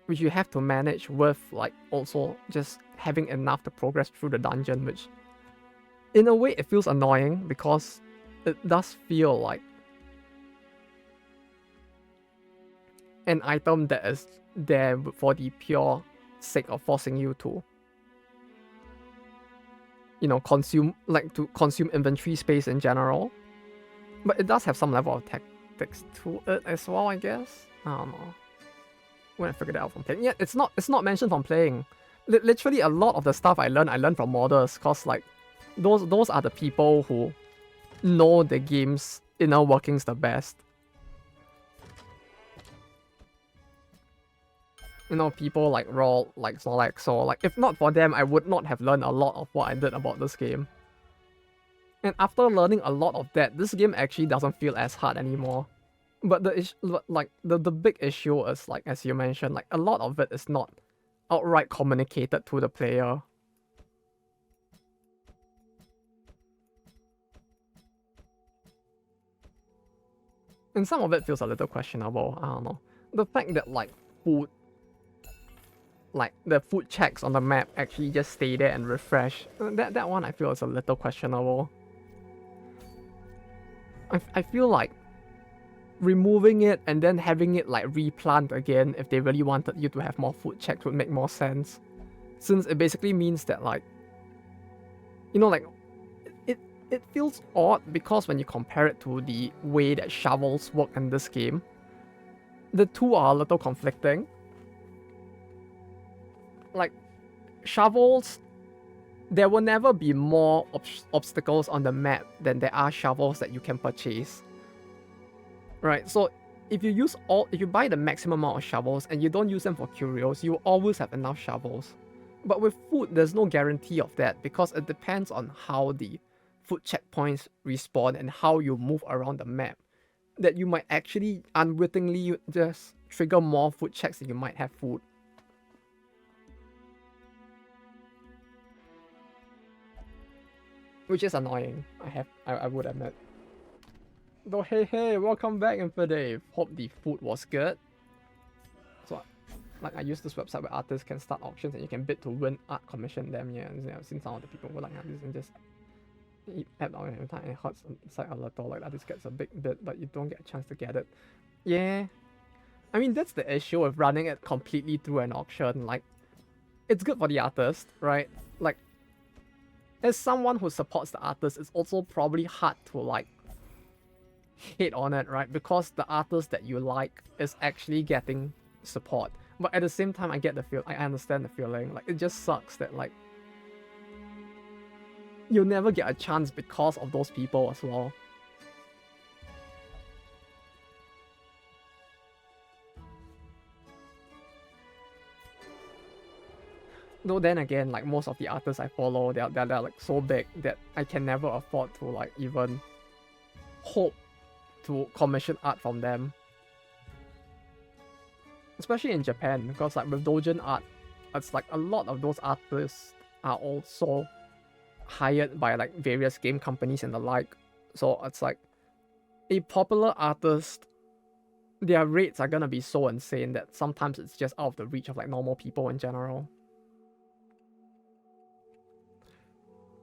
A: which you have to manage with like also just having enough to progress through the dungeon, which in a way it feels annoying because it does feel like an item that is there for the pure sake of forcing you to, you know, consume inventory space in general. But it does have some level of tactics to it as well, I guess. I don't know. When I figured it out from playing. Yeah, it's not mentioned from playing. Literally a lot of the stuff I learned from modders, cause like those are the people who know the game's inner workings the best. You know, people like Raw, like Zolak, so like if not for them, I would not have learned a lot of what I did about this game. And after learning a lot of that, this game actually doesn't feel as hard anymore. But the big issue is, like, as you mentioned, like a lot of it is not outright communicated to the player. And some of it feels a little questionable, I don't know. The fact that like the food checks on the map actually just stay there and refresh, that one I feel is a little questionable. I feel like removing it and then having it like replant again if they really wanted you to have more food checks would make more sense, since it basically means that, like, you know, like it feels odd because when you compare it to the way that shovels work in this game, the two are a little conflicting. Like, shovels, there will never be more obstacles on the map than there are shovels that you can purchase. Right, so if you buy the maximum amount of shovels and you don't use them for curios, you will always have enough shovels. But with food, there's no guarantee of that because it depends on how the food checkpoints respawn and how you move around the map, that you might actually unwittingly just trigger more food checks than you might have food. Which is annoying, I would admit. Though, hey, welcome back, Infidave. Hope the food was good. So, like, I use this website where artists can start auctions and you can bid to win art commission them. Yeah, and I've seen some of the people who like this and just eat at all the time and it hurts inside a little. Like, artist gets a big bid, but you don't get a chance to get it. Yeah. I mean, that's the issue with running it completely through an auction. Like, it's good for the artist, right? Like, as someone who supports the artist, it's also probably hard to, like, hate on it, right? Because the artist that you like is actually getting support. But at the same time, I get the feel, I understand the feeling. Like, it just sucks that, like, you'll never get a chance because of those people as well. Though then again, like, most of the artists I follow, they're like so big that I can never afford to, like, even hope to commission art from them. Especially in Japan, because like with doujin art, it's like a lot of those artists are also hired by like various game companies and the like. So it's like a popular artist, their rates are gonna be so insane that sometimes it's just out of the reach of like normal people in general.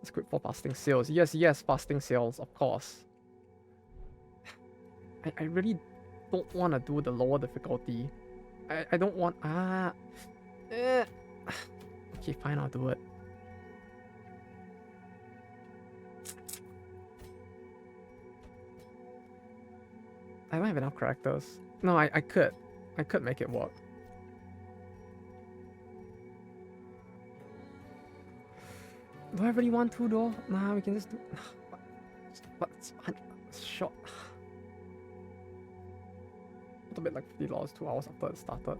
A: It's good for fasting sales. Yes, fasting sales, of course. I really don't want to do the lower difficulty. I don't want... Okay, fine, I'll do it. I don't have enough characters. No, I could. I could make it work. Do I really want to though? Nah, we can just do... But it's short. A bit like $50 2 hours after it started.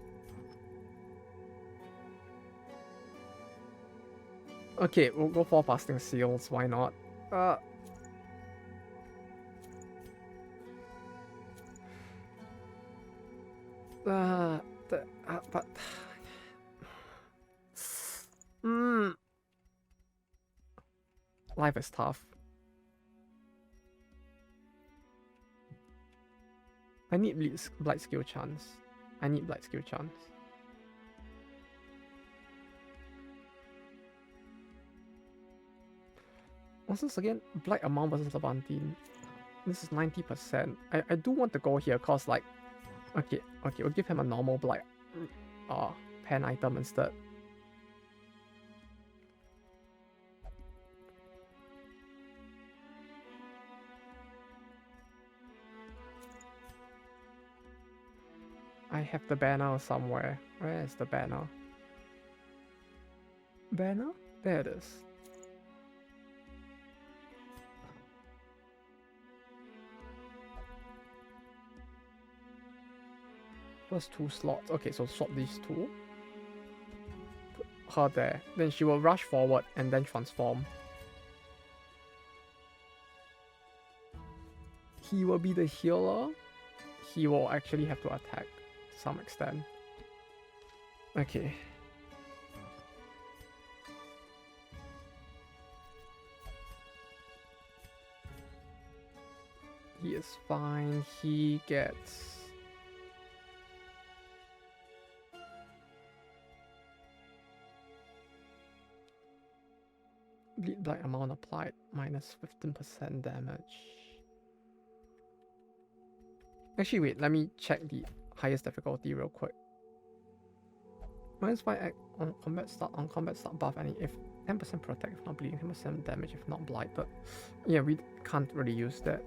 A: Okay, we'll go for fasting seals, why not? But life is tough. I need blight skill chance. I need blight skill chance. What's this again? Blight amount versus Levantine. This is 90%. I do want to go here cause like okay, we'll give him a normal blight pen item instead. I have the banner somewhere. Where is the banner? Banner? There it is. First 2 slots. Okay, so swap these 2. Put her there. Then she will rush forward and then transform. He will be the healer. He will actually have to attack to some extent. Okay. He is fine. He gets... bleed blight amount applied minus 15% damage. Actually, wait, let me check the highest difficulty real quick. Minus 5 on combat start buff, and if 10% protect if not bleeding, 10% damage if not blighted. Yeah, we can't really use that.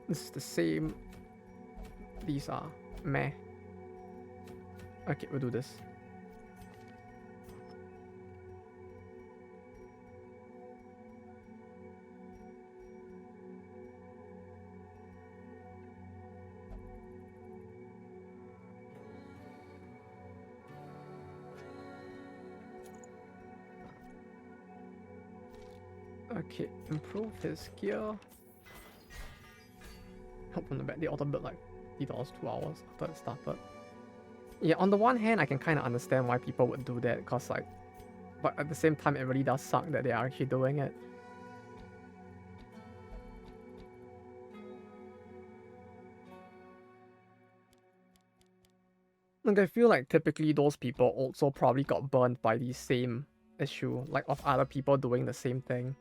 A: This is the same. These are meh. Okay, we'll do this. Okay, improve his gear. Help from the back. They auto build like $50 2 hours after it started. Yeah, on the one hand, I can kind of understand why people would do that, cause like, but at the same time, it really does suck that they are actually doing it. Like, I feel like typically those people also probably got burned by the same issue, like of other people doing the same thing.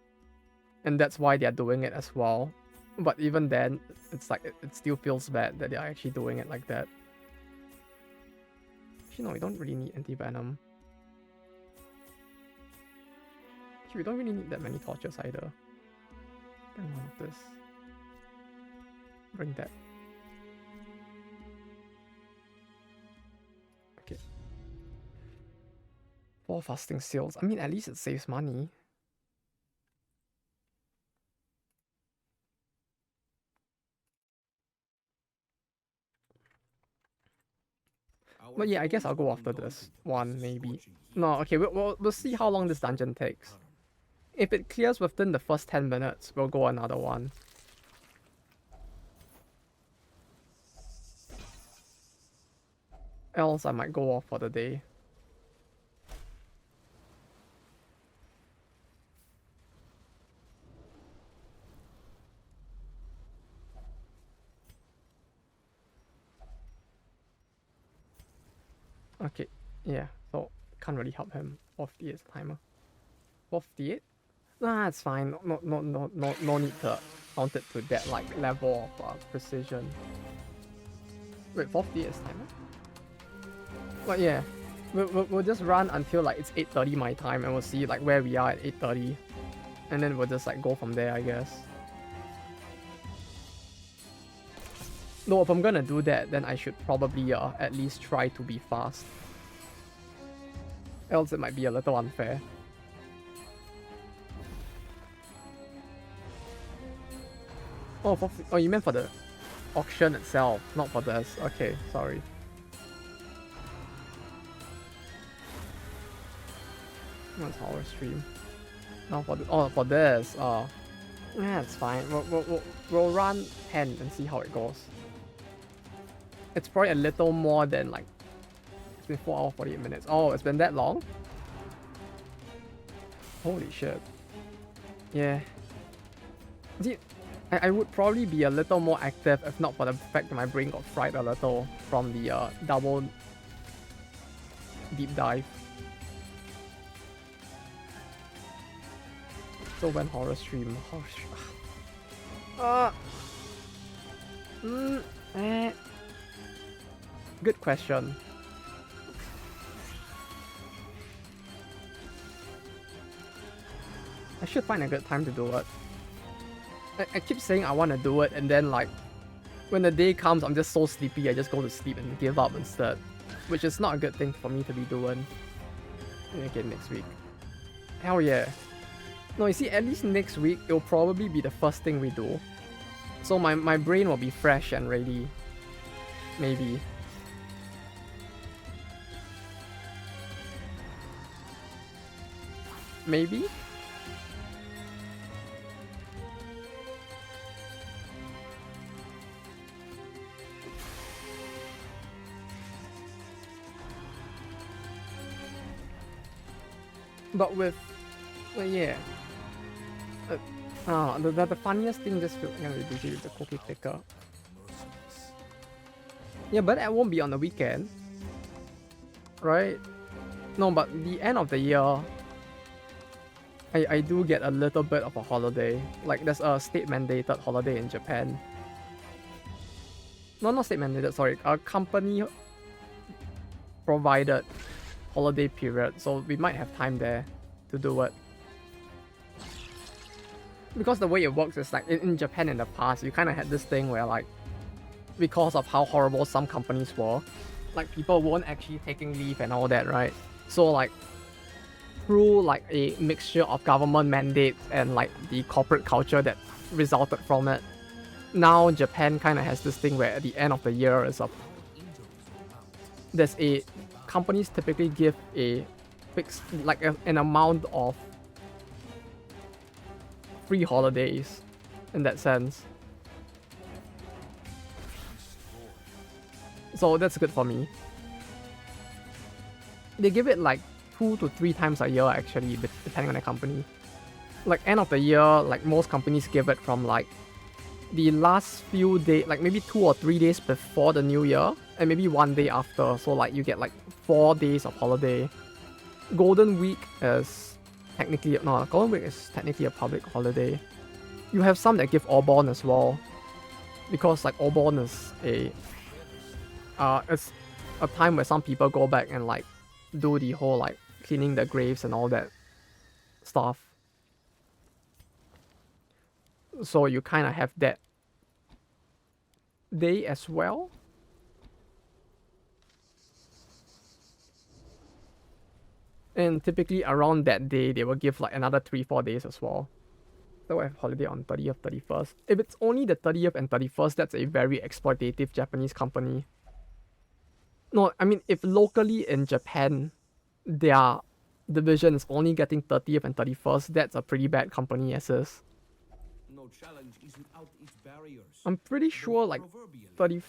A: And that's why they're doing it as well. But even then, it's like, it still feels bad that they're actually doing it like that. Actually, no, we don't really need anti-venom. Actually, we don't really need that many torches either. Bring one of this. Bring that. Okay. 4 fasting seals. I mean, at least it saves money. But yeah, I guess I'll go after this one, maybe. No, okay, we'll see how long this dungeon takes. If it clears within the first 10 minutes, we'll go another one. Else, I might go off for the day. Okay, yeah, so can't really help him. 458 is the timer. 458? Nah, it's fine. No need to count it to that like level of precision. Wait, 458 is timer? But yeah, we'll just run until like it's 8:30 my time, and we'll see like where we are at 8:30, and then we'll just like go from there, I guess. Though if I'm gonna do that, then I should probably at least try to be fast. Else it might be a little unfair. Oh, oh, you meant for the auction itself, not for this. Okay, sorry. What's our stream? No, for this. Yeah, it's fine. We'll run 10 and see how it goes. It's probably a little more than like, it's been 4 hours 48 minutes. Oh, it's been that long? Holy shit. Yeah. See, I would probably be a little more active if not for the fact that my brain got fried a little from the double deep dive. So when horror stream? Good question. I should find a good time to do it. I keep saying I want to do it, and then like when the day comes I'm just so sleepy I just go to sleep and give up instead, which is not a good thing for me to be doing. Again next week. Hell yeah. No, you see, at least next week it'll probably be the first thing we do, so my brain will be fresh and ready. Maybe. Maybe? But with, well, yeah. The funniest thing just feels gonna be busy with the cookie picker. Yeah, but that won't be on the weekend, right? No, but the end of the year, I do get a little bit of a holiday. Like there's a state mandated holiday in Japan. No, not state mandated, sorry. A company provided holiday period, so we might have time there to do it. Because the way it works is like in Japan in the past, you kind of had this thing where like, because of how horrible some companies were, like people weren't actually taking leave and all that, right? So like through like a mixture of government mandates and like the corporate culture that resulted from it, now Japan kind of has this thing where at the end of the year there's a companies typically give a fixed like an amount of free holidays in that sense. So that's good for me. They give it like 2 to 3 times a year actually, depending on the company. Like end of the year, like most companies give it from like the last few days, like maybe 2 or 3 days before the new year, and maybe 1 day after. So like you get like 4 days of holiday. Golden Week is technically no. Golden Week is technically a public holiday. You have some that give Auburn as well, because like Auburn is it's a time where some people go back and like do the whole like cleaning the graves and all that stuff. So you kind of have that day as well. And typically around that day, they will give like another 3-4 days as well. So I have holiday on 30th, 31st. If it's only the 30th and 31st, that's a very exploitative Japanese company. No, I mean, if locally in Japan, their division is only getting 30th and 31st, that's a pretty bad company as is.
B: No challenge is without its barriers.
A: I'm pretty sure like 30...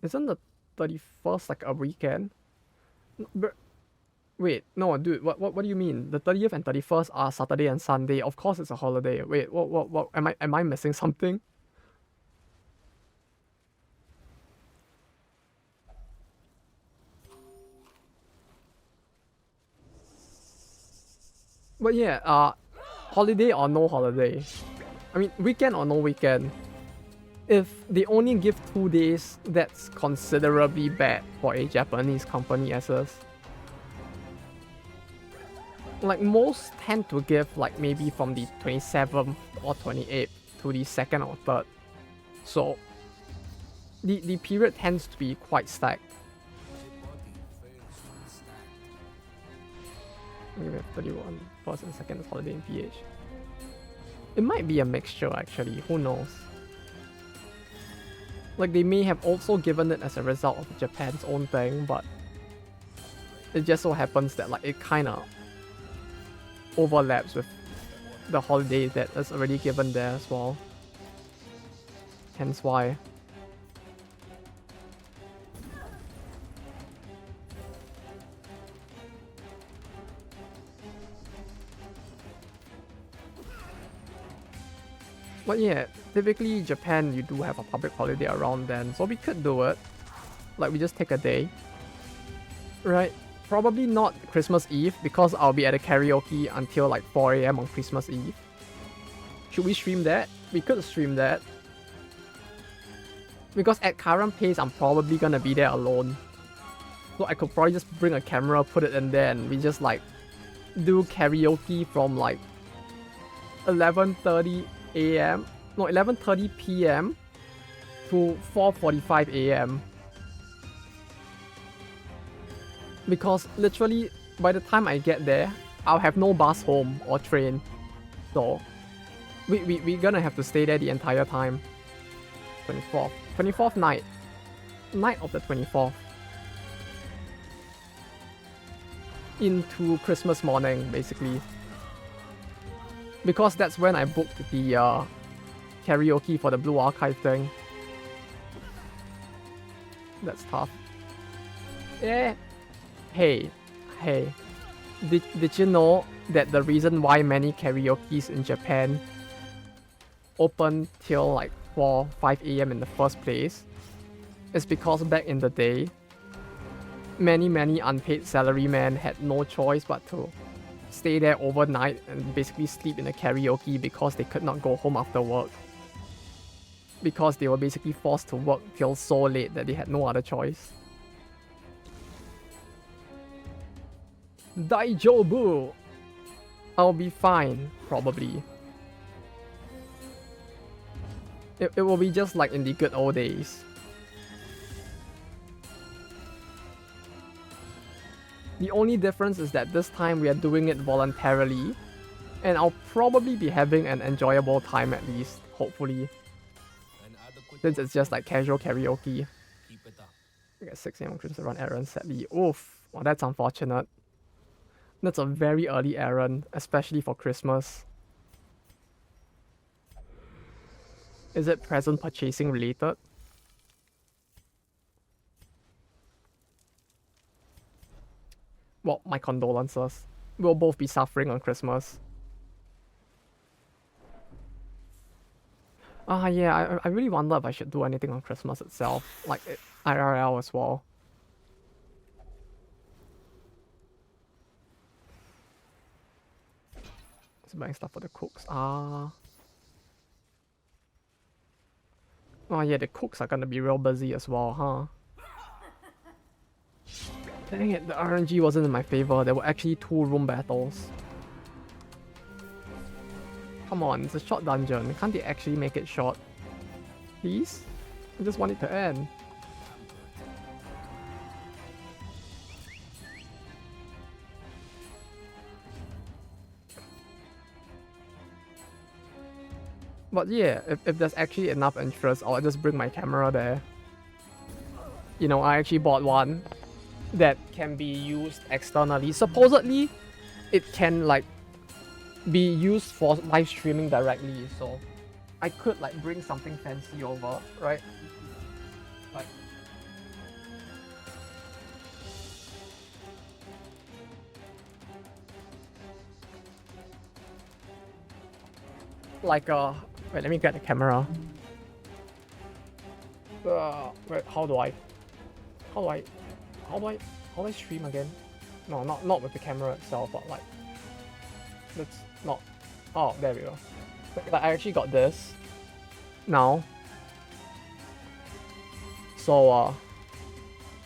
A: Isn't the 31st like a weekend? But wait, no, dude, what do you mean? The 30th and 31st are Saturday and Sunday. Of course it's a holiday. Wait, what am I missing something? But yeah, holiday or no holiday. I mean, weekend or no weekend. If they only give 2 days, that's considerably bad for a Japanese company as is. Like most tend to give like maybe from the 27th or 28th to the 2nd or 3rd. So the period tends to be quite stacked. We have 31 first and second holiday in PH. It might be a mixture actually, who knows? Like they may have also given it as a result of Japan's own thing, but it just so happens that like it kinda overlaps with the holiday that is already given there as well. Hence why. But yeah, typically Japan you do have a public holiday around then, so we could do it. Like we just take a day. Right? Probably not Christmas Eve because I'll be at a karaoke until like 4 AM on Christmas Eve. Should we stream that? We could stream that. Because at current pace, I'm probably gonna be there alone. So I could probably just bring a camera, put it in there, and we just like do karaoke from like 11:30 AM. No, 11:30 PM to 4:45 AM. Because literally, by the time I get there, I'll have no bus home or train. So, we're gonna have to stay there the entire time. 24th. 24th night. Night of the 24th. Into Christmas morning, basically. Because that's when I booked the karaoke for the Blue Archive thing. That's tough. Yeah. Hey, did you know that the reason why many karaokes in Japan open till like 5 AM in the first place is because back in the day, many unpaid salarymen had no choice but to stay there overnight and basically sleep in a karaoke because they could not go home after work. Because they were basically forced to work till so late that they had no other choice. Daijobu! I'll be fine, probably. It will be just like in the good old days. The only difference is that this time we are doing it voluntarily, and I'll probably be having an enjoyable time at least, hopefully. Since it's just like casual karaoke. I get 6 AM on Christmas to run errands, sadly. Oof, well that's unfortunate. That's a very early errand, especially for Christmas. Is it present purchasing related? Well, my condolences. We'll both be suffering on Christmas. Yeah, I really wonder if I should do anything on Christmas itself, like IRL as well. Just buying stuff for the cooks. Oh yeah, the cooks are gonna be real busy as well, huh? Dang it, the RNG wasn't in my favor. There were actually 2 room battles. Come on, it's a short dungeon. Can't they actually make it short? Please? I just want it to end. But yeah, if there's actually enough interest, I'll just bring my camera there. You know, I actually bought one that can be used externally. Supposedly, it can like be used for live streaming directly, so I could like bring something fancy over, right? Like wait, let me get the camera. Wait, how do I stream again? No, not with the camera itself, but like, let's not. Oh, there we go. Like, I actually got this now. So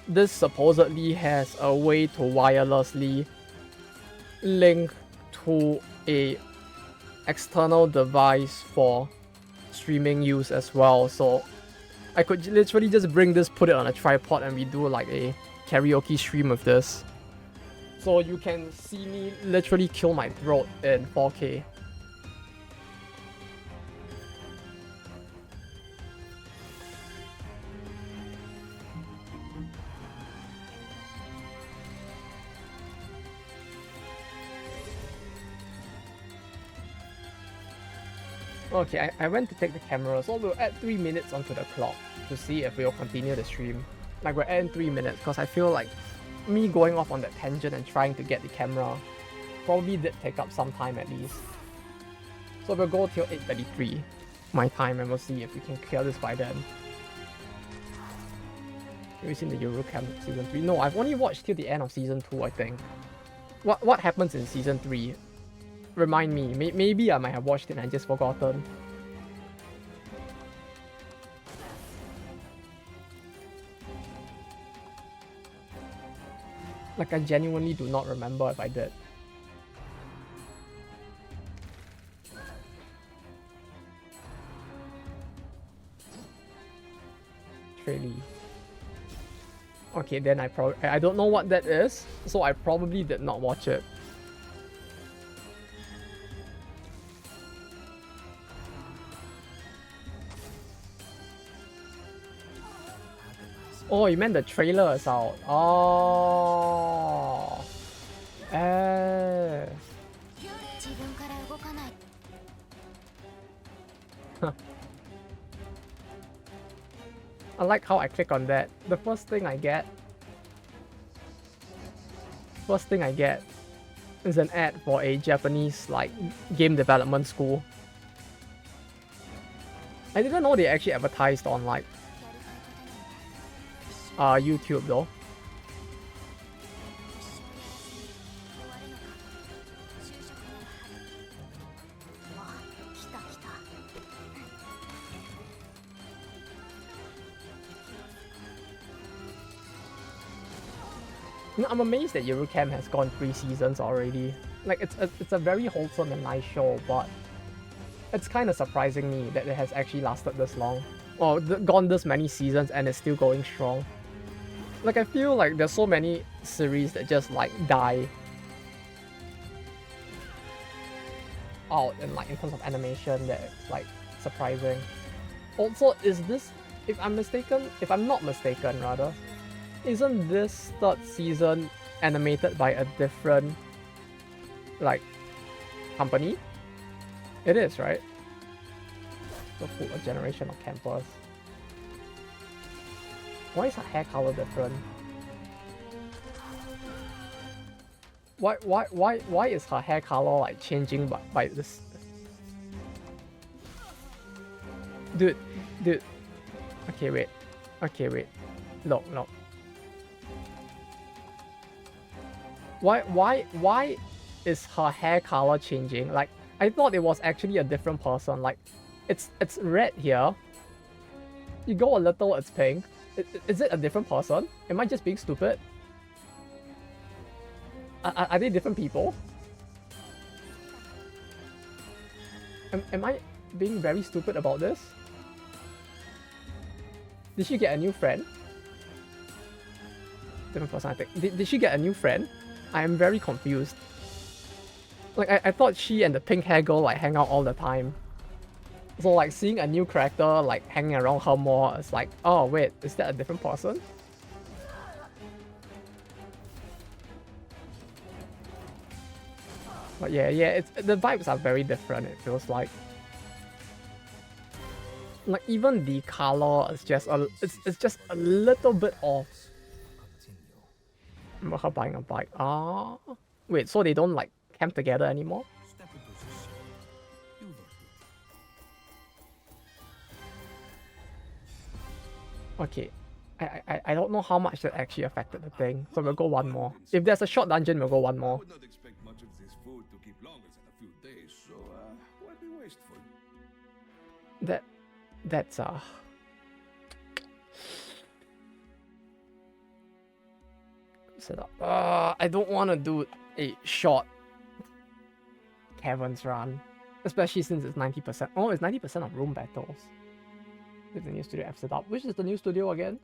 A: this supposedly has a way to wirelessly link to a external device for streaming use as well. So I could literally just bring this, put it on a tripod, and we do like a karaoke stream with this. So you can see me literally kill my throat in 4K. Okay, I went to take the camera, so we'll add 3 minutes onto the clock to see if we'll continue the stream. Like, we're adding 3 minutes because I feel like me going off on that tangent and trying to get the camera probably did take up some time at least. So we'll go till 8:33 my time, and we'll see if we can clear this by then. Have you seen the Eurocamp season 3? No, I've only watched till the end of season 2, I think. What happens in season 3? Remind me. Maybe I might have watched it and I just forgotten. Like, I genuinely do not remember if I did. Really. Okay, then I don't know what that is, so I probably did not watch it. Oh, you meant the trailer is out. Oh. Eh. I like how I click on that. The first thing I get is an ad for a Japanese like game development school. I didn't know they actually advertised on like YouTube though. I'm amazed that Eurocamp has gone 3 seasons already. Like, it's a very wholesome and nice show, but it's kind of surprising me that it has actually lasted this long. Or gone this many seasons and it's still going strong. Like, I feel like there's so many series that just like die out in terms of animation that it's like surprising. Also, is this, if I'm not mistaken rather, isn't this 3rd season animated by a different like company? It is, right? The full generation of campers. Why is her hair color different? Why is her hair color like changing by this? Dude. Okay, wait. Okay, wait. Look, look. Why is her hair color changing? Like, I thought it was actually a different person. Like, it's red here. You go a little, it's pink. Is it a different person? Am I just being stupid? Are they different people? Am I being very stupid about this? Did she get a new friend? Different person, I think. Did she get a new friend? I am very confused. Like, I thought she and the pink hair girl, like, hang out all the time. So, like, seeing a new character, like, hanging around her more, it's like, oh, wait, is that a different person? But yeah, the vibes are very different, it feels like. Like, even the color is just it's just a little bit off. Remember her buying a bike. Ah, wait, so they don't, like, camp together anymore? Okay. I don't know how much that actually affected the thing, so we'll go one more. If there's a short dungeon, we'll go one more.
C: I would not expect much of this food to keep longer than a few days, so why be wasteful?
A: That's set up. I don't want to do a short caverns run, especially since it's 90%. Oh, it's 90% of room battles. If the new studio F's it up. Which is the new studio again?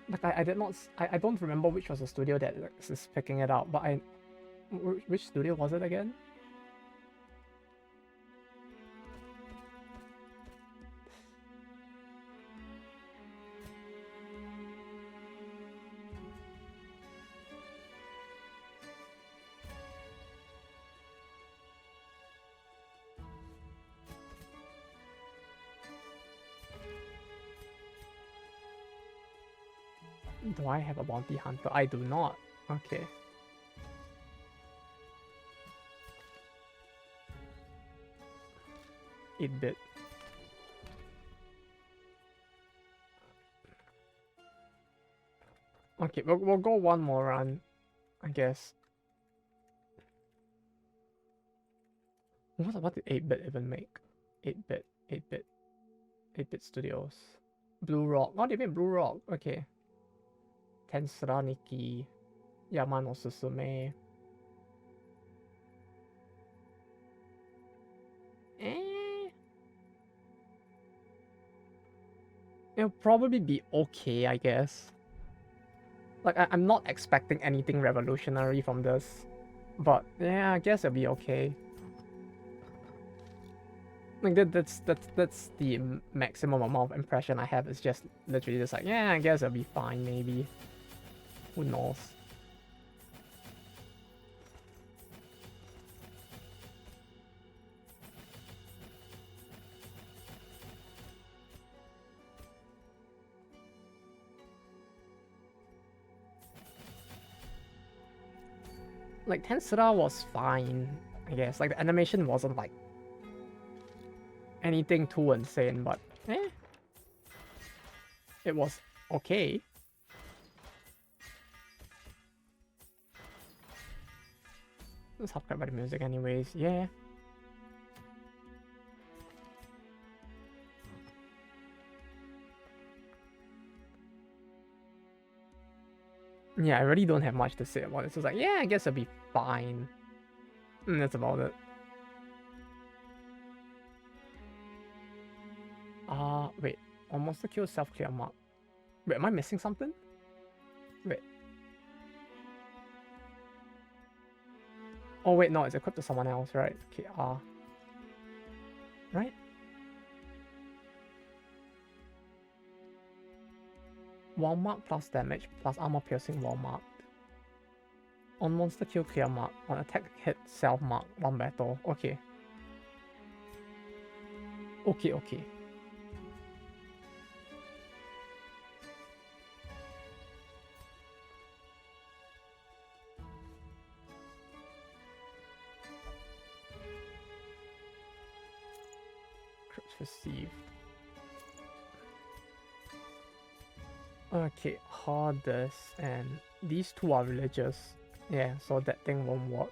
A: Like, I did not. I don't remember which was the studio that is picking it up, but which studio was it again? Do I have a bounty hunter? I do not. Okay. It did. Okay, we'll go one more run, I guess. What did 8-bit even make? 8-bit, 8-bit, 8-bit Studios. Blue Rock. What do you mean Blue Rock? Okay. Tensura Nikki, Yamano Susume. It'll probably be okay, I guess. Like, I'm not expecting anything revolutionary from this. But yeah, I guess it'll be okay. Like, that's the maximum amount of impression I have. Is just literally just like, yeah, I guess it'll be fine, maybe. Who knows? Like, Tensura was fine, I guess. Like, the animation wasn't, like, anything too insane, but it was okay. Let's talk about the music anyways, yeah. Yeah, I really don't have much to say about it. So it's like, yeah, I guess it'll be fine. And that's about it. Wait. On Monster Kill self-clear mark. Wait, am I missing something? Wait. Oh wait, no, it's equipped to someone else, right? Okay, right? Wall mark plus damage plus armor piercing wall mark. On monster kill clear mark. On attack hit self mark. One battle. Okay. Okay. received. Okay, hoarders, and these two are religious. Yeah, so that thing won't work.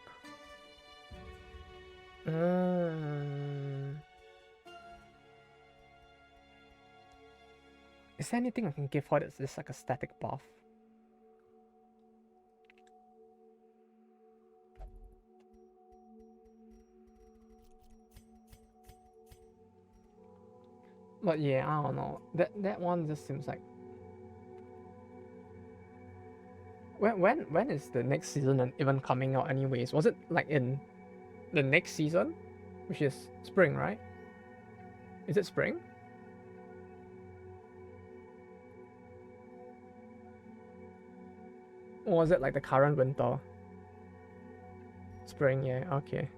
A: Is there anything I can give her that's just like a static buff? But yeah, I don't know. That one just seems like. When is the next season even coming out anyways? Was it like in the next season? Which is spring, right? Is it spring? Or was it like the current winter? Spring, yeah, okay.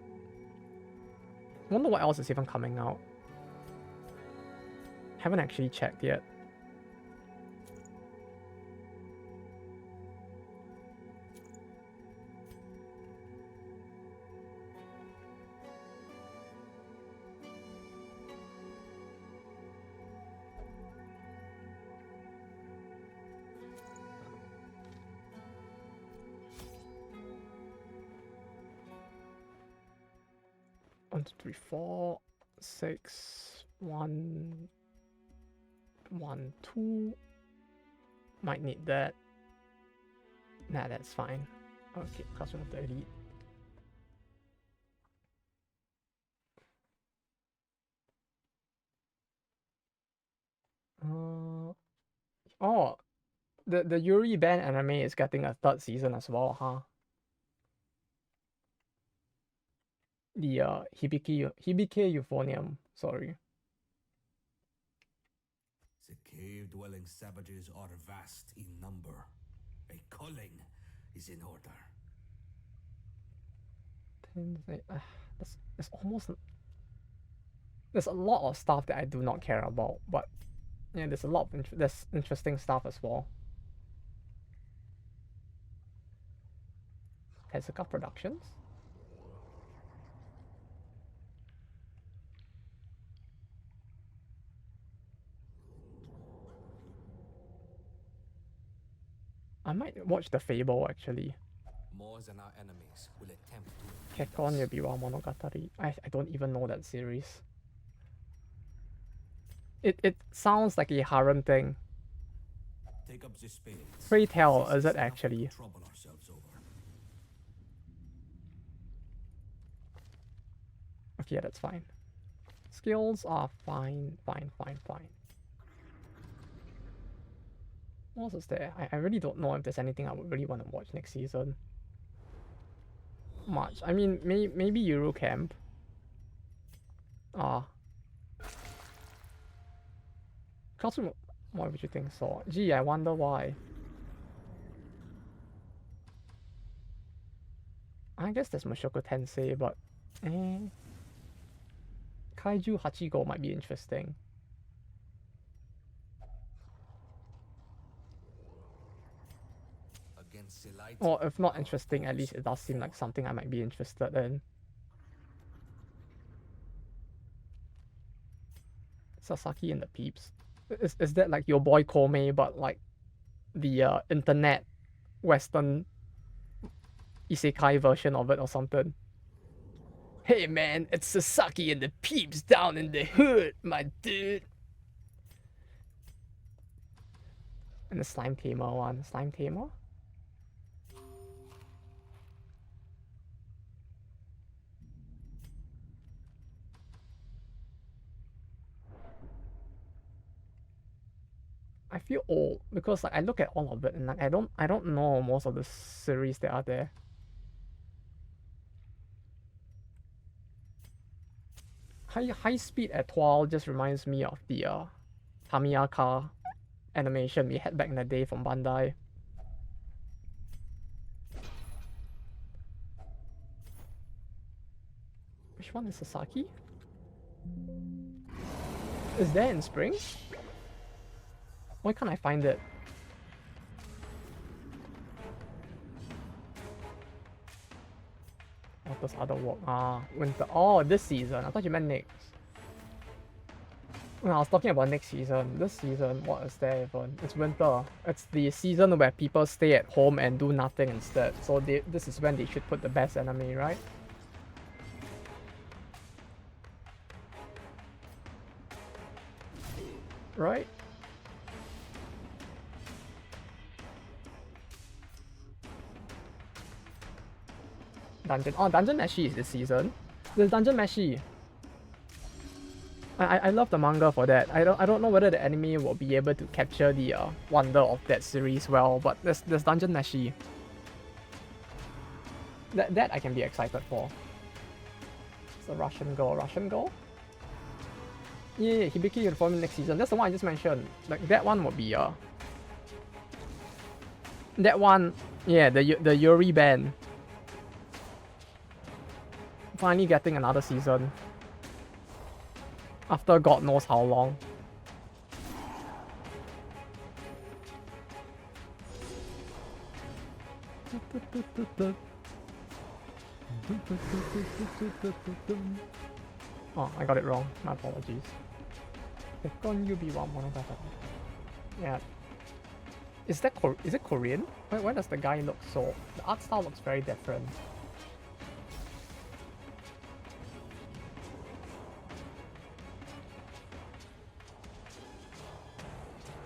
A: I wonder what else is even coming out. Haven't actually checked yet. One, two, three, 4, 6, 1, 1, 2. Might need that. Nah, that's fine. Okay, class 1 of the elite. Oh, the Yuri band anime is getting a 3rd season as well, huh? The Hibike Euphonium, sorry.
B: The cave-dwelling savages are vast in number. A culling is in order.
A: There's almost... There's a lot of stuff that I do not care about, but yeah, there's a lot of there's interesting stuff as well. Tezuka Productions? I might watch the Fable actually.
B: More than our enemies will attempt to.
A: Kekon Yabiwa Monogatari. I don't even know that series. It sounds like a harem thing.
B: Take up the spades.
A: Pray tell, is it actually?
B: Trouble ourselves over.
A: Okay, yeah, that's fine. Skills are fine. What else is there? I really don't know if there's anything I would really want to watch next season. Much. I mean, maybe Eurocamp. Costume, why would you think so? Gee, I wonder why. I guess there's Mushoku Tensei, but Kaiju Hachigo might be interesting. Or if not interesting, at least it does seem like something I might be interested in. Sasaki and the Peeps. Is that like your boy Komei, but like the internet Western isekai version of it or something? Hey man, it's Sasaki and the Peeps down in the hood, my dude. And the Slime Tamer one. Slime Tamer? I feel old because like I look at all of it and like I don't know most of the series that are there. High Speed Etoile just reminds me of the Tamiyaka animation we had back in the day from Bandai. Which one is Sasaki? Is there in spring? Why can't I find it? What does other work? Winter. Oh, this season. I thought you meant next. No, I was talking about next season. This season, what is there even? It's winter. It's the season where people stay at home and do nothing instead. So this is when they should put the best enemy, right? Right? Dungeon. Oh, Dungeon Meshi is this season. There's Dungeon Meshi. I love the manga for that. I don't know whether the anime will be able to capture the wonder of that series well, but there's Dungeon Meshi. That I can be excited for. It's a Russian girl. Russian girl? Yeah, Hibiki Uniform next season. That's the one I just mentioned. Like that one would be that one, yeah, the Yuri band. Finally getting another season. After God knows how long. Oh, I got it wrong. My apologies. Yeah. Is it Korean? Why does the guy look so... The art style looks very different.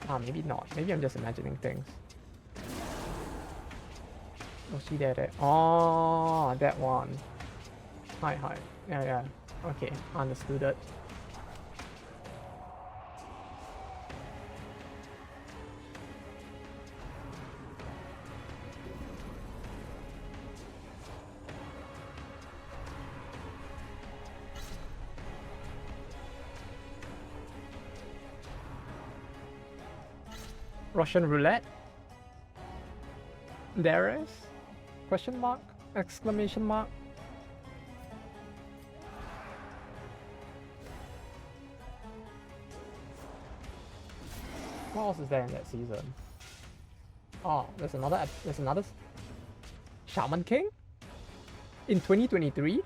A: Ah, maybe not. Maybe I'm just imagining things. Oh, see there. Oh, that one. Hi. Yeah. Okay, understood it. Russian roulette? There is? Question mark? Exclamation mark? What else is there in that season? Oh, there's another Shaman King? In 2023?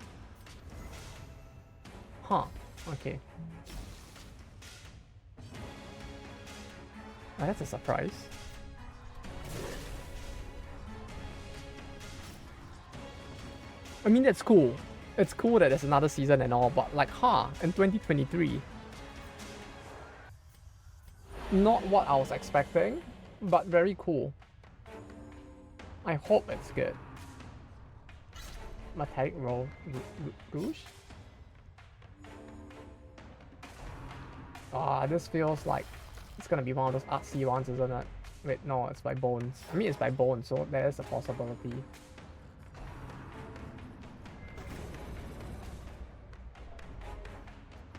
A: Huh, okay. Oh, that's a surprise. I mean, that's cool. It's cool that there's another season and all, but like, in 2023. Not what I was expecting, but very cool. I hope it's good. Metallic Rouge? This feels like it's gonna be one of those artsy ones, isn't it? Wait, no, it's by Bones. I mean, it's by Bones, so there is a possibility.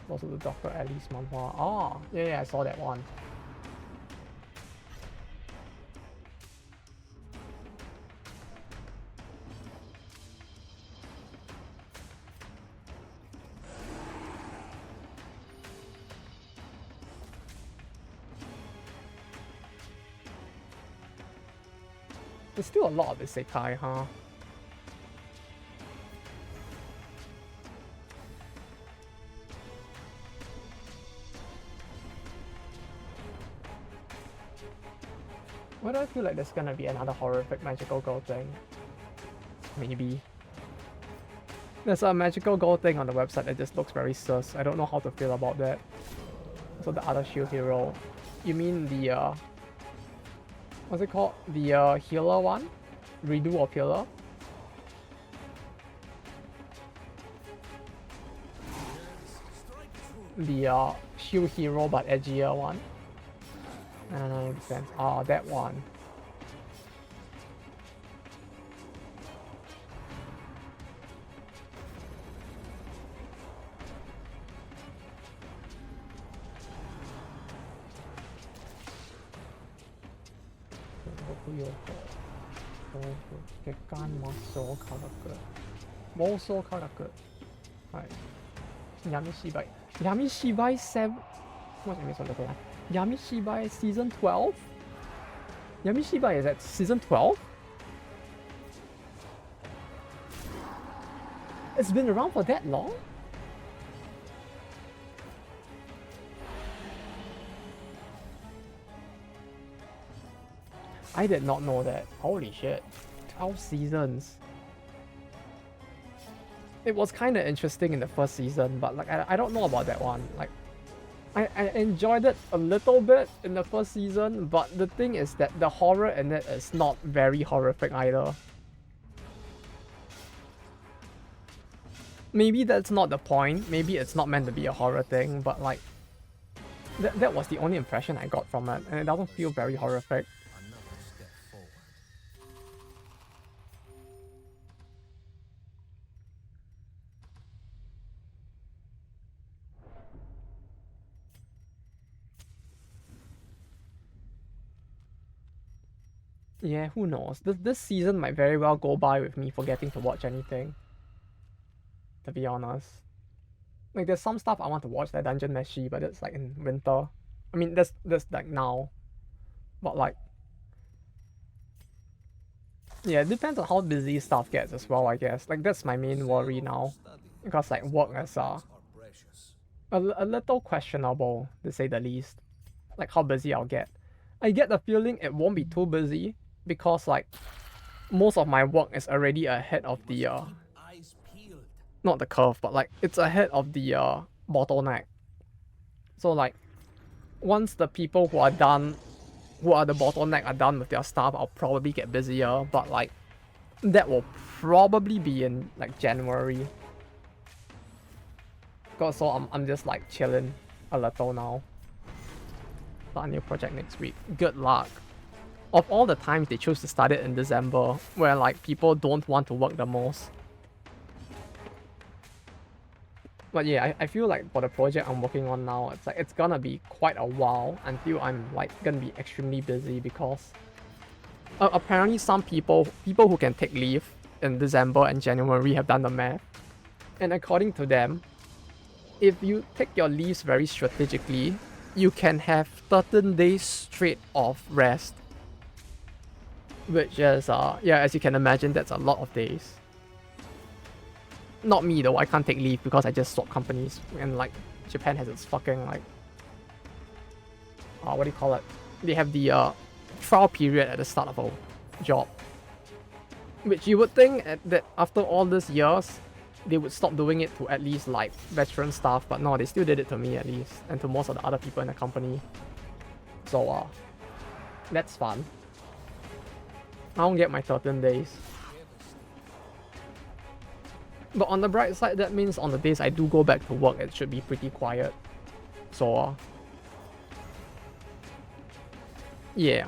A: Also the Dr. Alice manhwa. Oh, yeah, I saw that one. There's still a lot of isekai, huh? Why do I feel like there's gonna be another horrific magical girl thing? Maybe. There's a magical girl thing on the website that just looks very sus. I don't know how to feel about that. So the other shield hero. You mean the what's it called? The healer one? Redo of healer? The shield hero but edgier one? I don't know, makes sense. Oh, that one. Yamishibai. Yamishibai 7. What's Yamishibai season 12? Yamishibai is at season 12? It's been around for that long? I did not know that. Holy shit. 12 seasons. It was kind of interesting in the first season, but like I don't know about that one. Like I enjoyed it a little bit in the first season, but the thing is that the horror in it is not very horrific either. Maybe that's not the point. Maybe it's not meant to be a horror thing, but like that was the only impression I got from it, and it doesn't feel very horrific.
B: Another step forward.
A: Yeah, who knows? This season might very well go by with me forgetting to watch anything. To be honest. Like there's some stuff I want to watch like Dungeon Meshi, but it's like in winter. I mean that's like now. But like yeah, it depends on how busy stuff gets as well, I guess. Like that's my main worry now. Because like work is
B: Are precious.
A: a little questionable to say the least. Like how busy I'll get. I get the feeling it won't be too busy because like most of my work is already ahead of the
B: Eyes peeled.
A: not the curve, but like it's ahead of the bottleneck. So like once the people who are done, who are the bottleneck are done with their stuff, I'll probably get busier, but like that will probably be in like January. Cause so I'm just like chilling a little now. Start a new project next week. Good luck. Of all the times they choose to start it in December, where like people don't want to work the most. But yeah, I feel like for the project I'm working on now, it's like it's gonna be quite a while until I'm like gonna be extremely busy because apparently some people who can take leave in December and January have done the math. And according to them, if you take your leaves very strategically, you can have 13 days straight of rest. Which is, yeah, as you can imagine, that's a lot of days. Not me though, I can't take leave because I just swap companies. And like, Japan has its fucking like, what do you call it? They have the trial period at the start of a job. Which you would think that after all these years, they would stop doing it to at least like veteran staff, but no, they still did it to me at least, and to most of the other people in the company. So that's fun. I don't get my 13 days. But on the bright side, that means on the days I do go back to work, it should be pretty quiet. So yeah,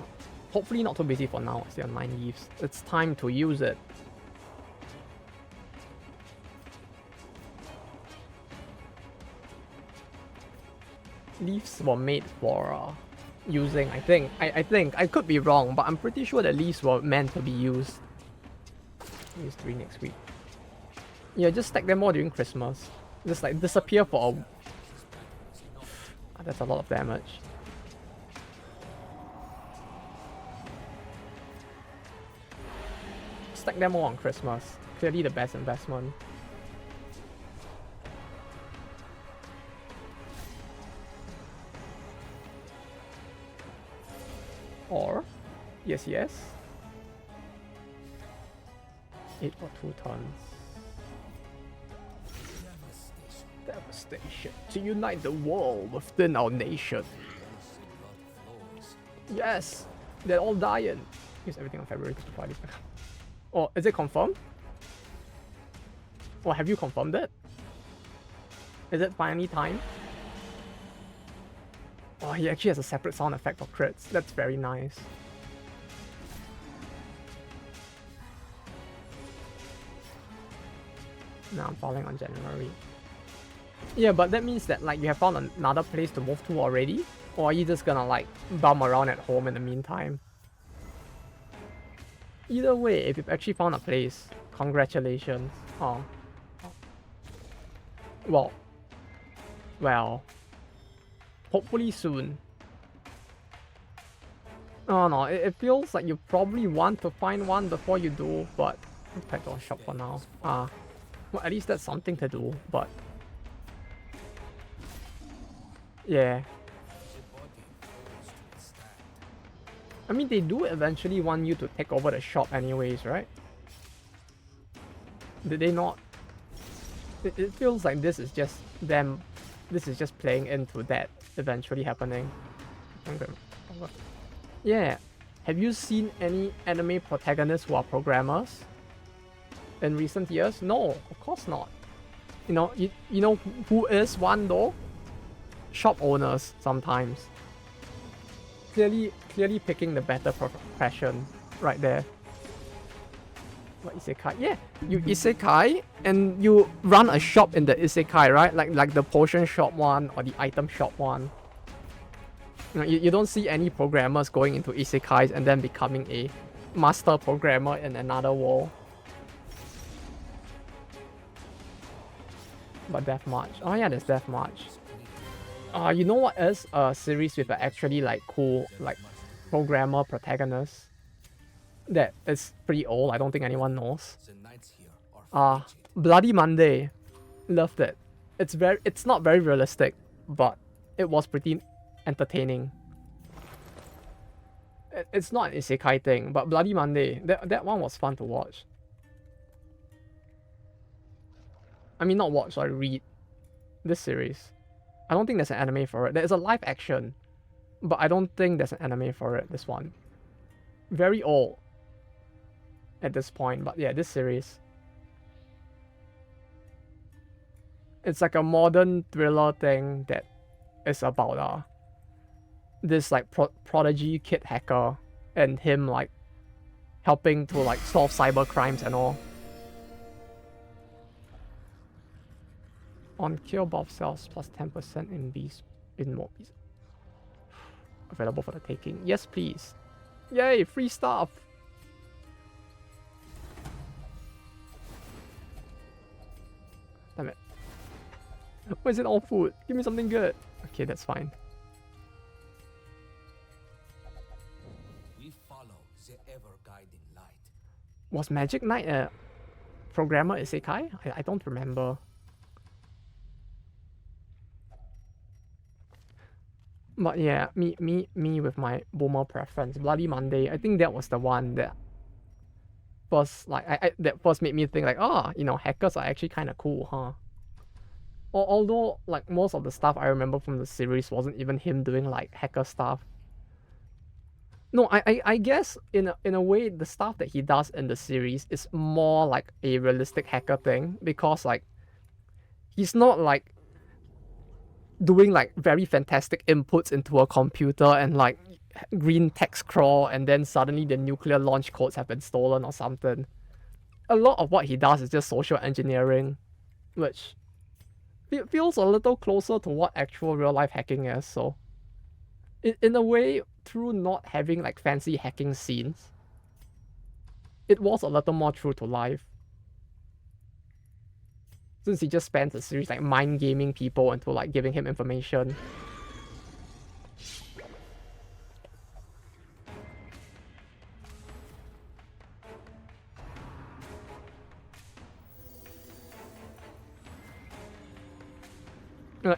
A: hopefully not too busy for now. Still 9 leaves. It's time to use it. Leaves were made for using, I think. I could be wrong, but I'm pretty sure the leaves were meant to be used. Use 3 next week. Yeah, just stack them all during Christmas. Just like disappear for a... that's a lot of damage. Stack them all on Christmas. Clearly the best investment. Or, yes, 8 or 2 tons. Devastation. To unite the world within our nation. Yes! They're all dying. Use everything on February 25. Oh, is it confirmed? Or have you confirmed it? Is it finally time? Oh, he actually has a separate sound effect for crits. That's very nice. Now I'm falling on January. Yeah, but that means that like you have found another place to move to already? Or are you just gonna like bum around at home in the meantime? Either way, if you've actually found a place, congratulations. Oh. Well. Hopefully soon. Oh no, it feels like you probably want to find one before you do, but let's head to a shop for now. Well, at least that's something to do, but yeah. I mean, they do eventually want you to take over the shop anyways, right? Did they not? It feels like this is just them. This is just playing into that eventually happening. Okay. Yeah. Have you seen any anime protagonists who are programmers in recent years? No, of course not. You know who is one though? Shop owners sometimes. Clearly picking the better profession right there. What isekai? Yeah, you isekai and you run a shop in the isekai, right? Like the potion shop one or the item shop one. You don't see any programmers going into isekais and then becoming a master programmer in another world. But Deathmarch. Oh yeah, there's Deathmarch. You know what is a series with an actually like cool like programmer protagonist that is pretty old? I don't think anyone knows. Bloody Monday. Loved it. It's not very realistic, but it was pretty entertaining. It's not an isekai thing, but Bloody Monday, that one was fun to watch. I mean, not watch, sorry, read this series. I don't think there's an anime for it. There's a live action, but I don't think there's an anime for it, this one. Very old at this point, but yeah, this series. It's like a modern thriller thing that is about this like prodigy kid hacker and him like helping to like solve cyber crimes and all. On kill buff cells plus 10% in bees in more bees. Available for the taking. Yes, please. Yay, free stuff. Damn it. Why is it all food? Give me something good. Okay, that's fine.
B: We follow the ever-guiding light.
A: Was Magic Knight a programmer isekai? I don't remember. But yeah, me with my boomer preference. Bloody Monday, I think that was the one that first like that first made me think like, hackers are actually kind of cool, huh? Although like most of the stuff I remember from the series wasn't even him doing like hacker stuff. No, I guess in a way the stuff that he does in the series is more like a realistic hacker thing, because like he's not like doing like very fantastic inputs into a computer and like green text crawl and then suddenly the nuclear launch codes have been stolen or something. A lot of what he does is just social engineering, which feels a little closer to what actual real life hacking is. So in a way, through not having like fancy hacking scenes, it was a little more true to life. Since he just spends the series like mind gaming people into like giving him information.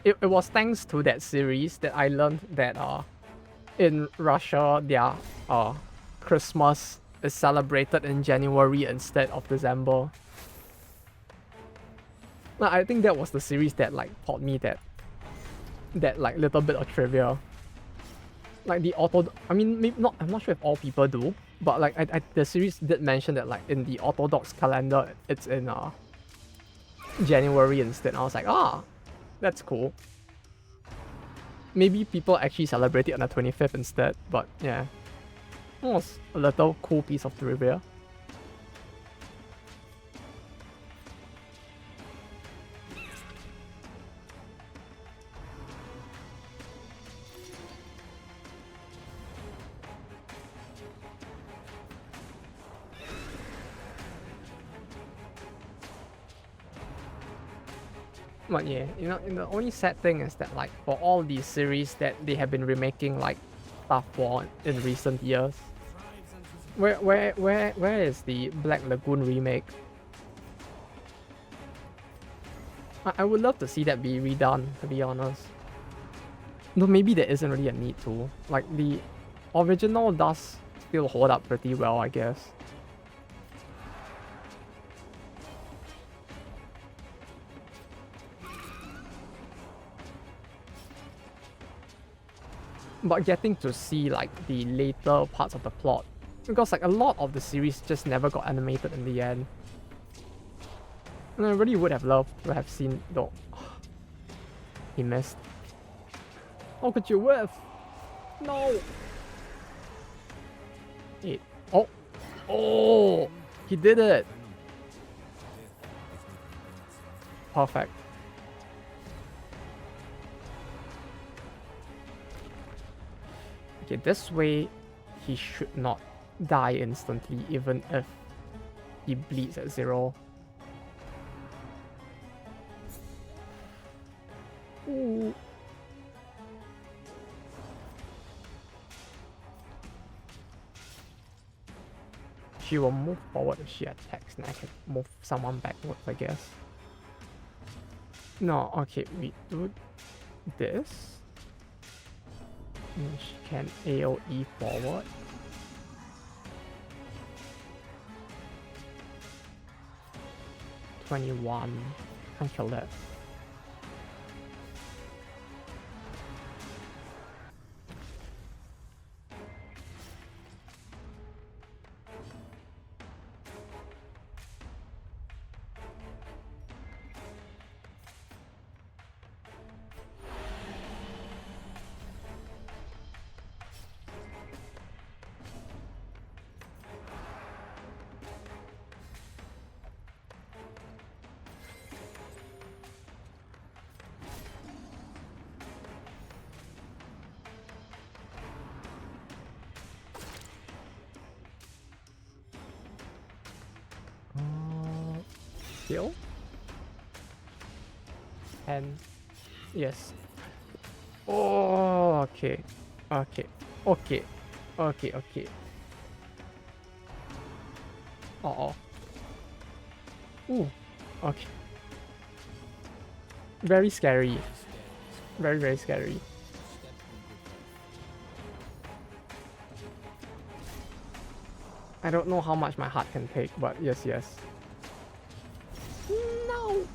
A: It was thanks to that series that I learned that in Russia their Christmas is celebrated in January instead of December. I think that was the series that like taught me that like little bit of trivia. Like the I mean, maybe not. I'm not sure if all people do, but like the series did mention that like in the Orthodox calendar it's in January instead. I was like, that's cool. Maybe people actually celebrate it on the 25th instead, but yeah, it was a little cool piece of trivia. But yeah, the only sad thing is that like for all these series that they have been remaking like stuff for in recent years, where is the Black Lagoon remake? I would love to see that be redone, to be honest. Though maybe there isn't really a need to. Like the original does still hold up pretty well, I guess. But getting to see like the later parts of the plot, because like a lot of the series just never got animated in the end. And I really would have loved to have seen though. He missed. How could you whiff? No! 8. Oh! Oh! He did it! Perfect. Okay, this way he should not die instantly even if he bleeds at 0. Ooh. She will move forward if she attacks, and I can move someone backwards, I guess. No, okay, we do this. And she can AoE forward. $21. Can't kill that. Kill? And yes. Oh, okay. Okay. Okay. Okay, okay. Uh-oh. Ooh. Okay. Very scary. Very, very scary. I don't know how much my heart can take, but yes, yes. No!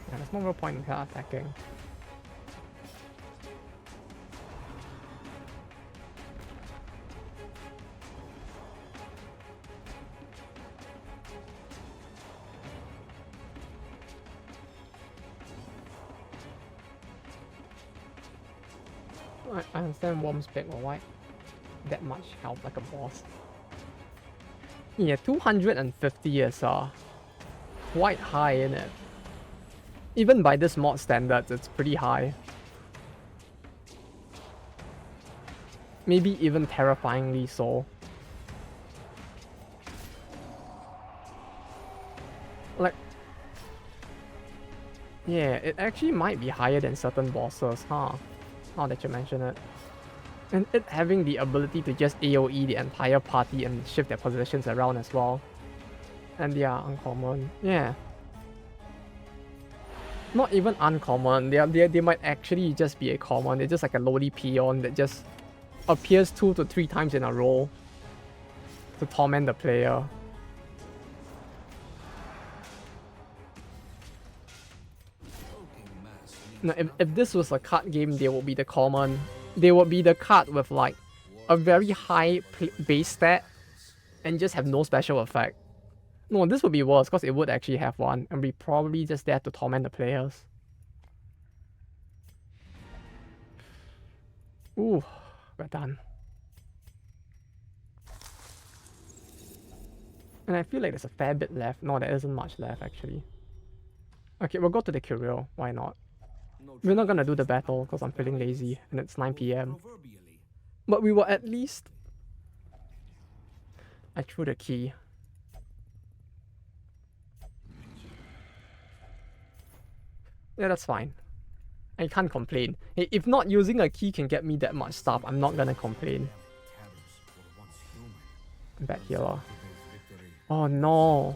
A: Yeah, there's no real point in her attacking. I understand Worm's pick, but why that much health like a boss? Yeah, 250 is quite high, isn't it? Even by this mod standards, it's pretty high. Maybe even terrifyingly so. Like, yeah, it actually might be higher than certain bosses, huh? Now that you mention it. And it having the ability to just AoE the entire party and shift their positions around as well. And they are uncommon. Yeah. Not even uncommon. They might actually just be a common. They're just like a lowly peon that just appears 2 to 3 times in a row to torment the player. Now, if this was a card game, they would be the common. They would be the card with like a very high base stat and just have no special effect. No, this would be worse because it would actually have one and be probably just there to torment the players. Ooh, we're done. And I feel like there's a fair bit left. No, there isn't much left actually. Okay, we'll go to the Curio. Why not? We're not gonna do the battle because I'm feeling lazy and it's 9 PM. But we will at least... I threw the key. Yeah, that's fine. I can't complain. Hey, if not using a key can get me that much stuff, I'm not gonna complain. I'm back here. Oh no.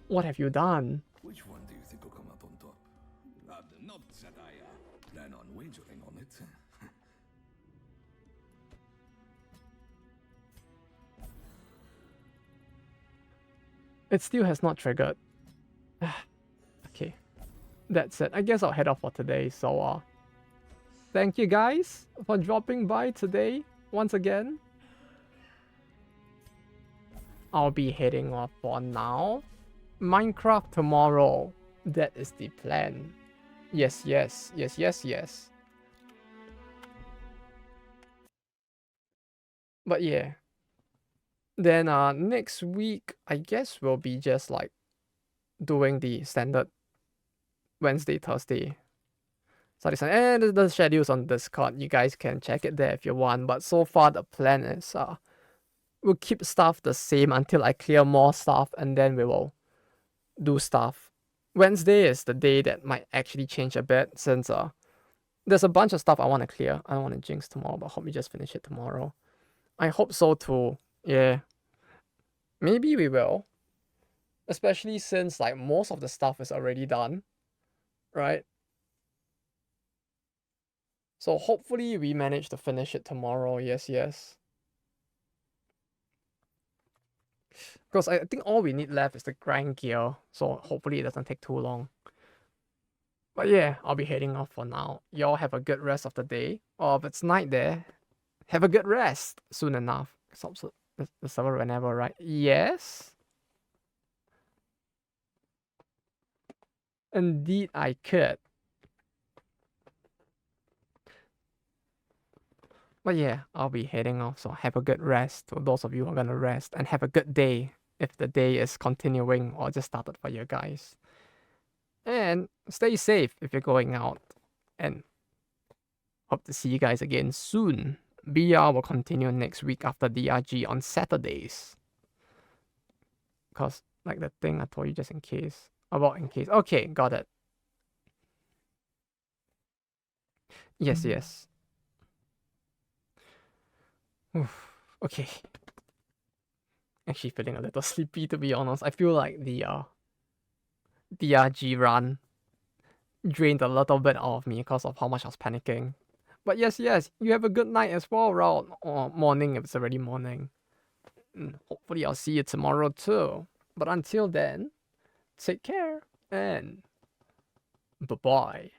A: What have you done?
C: Which one do you think will come out on top?
A: It still has not triggered. Okay. That's it. I guess I'll head off for today. So, thank you guys for dropping by today once again. I'll be heading off for now. Minecraft tomorrow. That is the plan. Yes, yes, yes, yes, yes. But yeah. Then next week, I guess we'll be just like doing the standard Wednesday, Thursday, Saturday, Sunday. And the schedule's on Discord. You guys can check it there if you want. But so far the plan is we'll keep stuff the same until I clear more stuff, and then we will do stuff. Wednesday is the day that might actually change a bit, since there's a bunch of stuff I want to clear. I don't want to jinx tomorrow, but hope we just finish it tomorrow. I hope so too. Yeah. Maybe we will. Especially since like most of the stuff is already done. Right? So hopefully we manage to finish it tomorrow. Yes, yes. Because I think all we need left is the grind gear. So hopefully it doesn't take too long. But yeah, I'll be heading off for now. Y'all have a good rest of the day. Or if it's night there, have a good rest soon enough. Stop the server whenever, right? Yes. Indeed, I could. But yeah, I'll be heading off. So have a good rest to those of you who are gonna rest. And have a good day if the day is continuing or just started for you guys. And stay safe if you're going out. And hope to see you guys again soon. BR will continue next week after DRG on Saturdays. Because, like the thing I told you just in case. About in case. Okay, got it. Yes, yes. Oof, okay. Actually feeling a little sleepy, to be honest. I feel like the DRG run drained a little bit out of me because of how much I was panicking. But yes, yes, you have a good night as well, Raul. Or morning if it's already morning. And hopefully I'll see you tomorrow too. But until then, take care and bye-bye.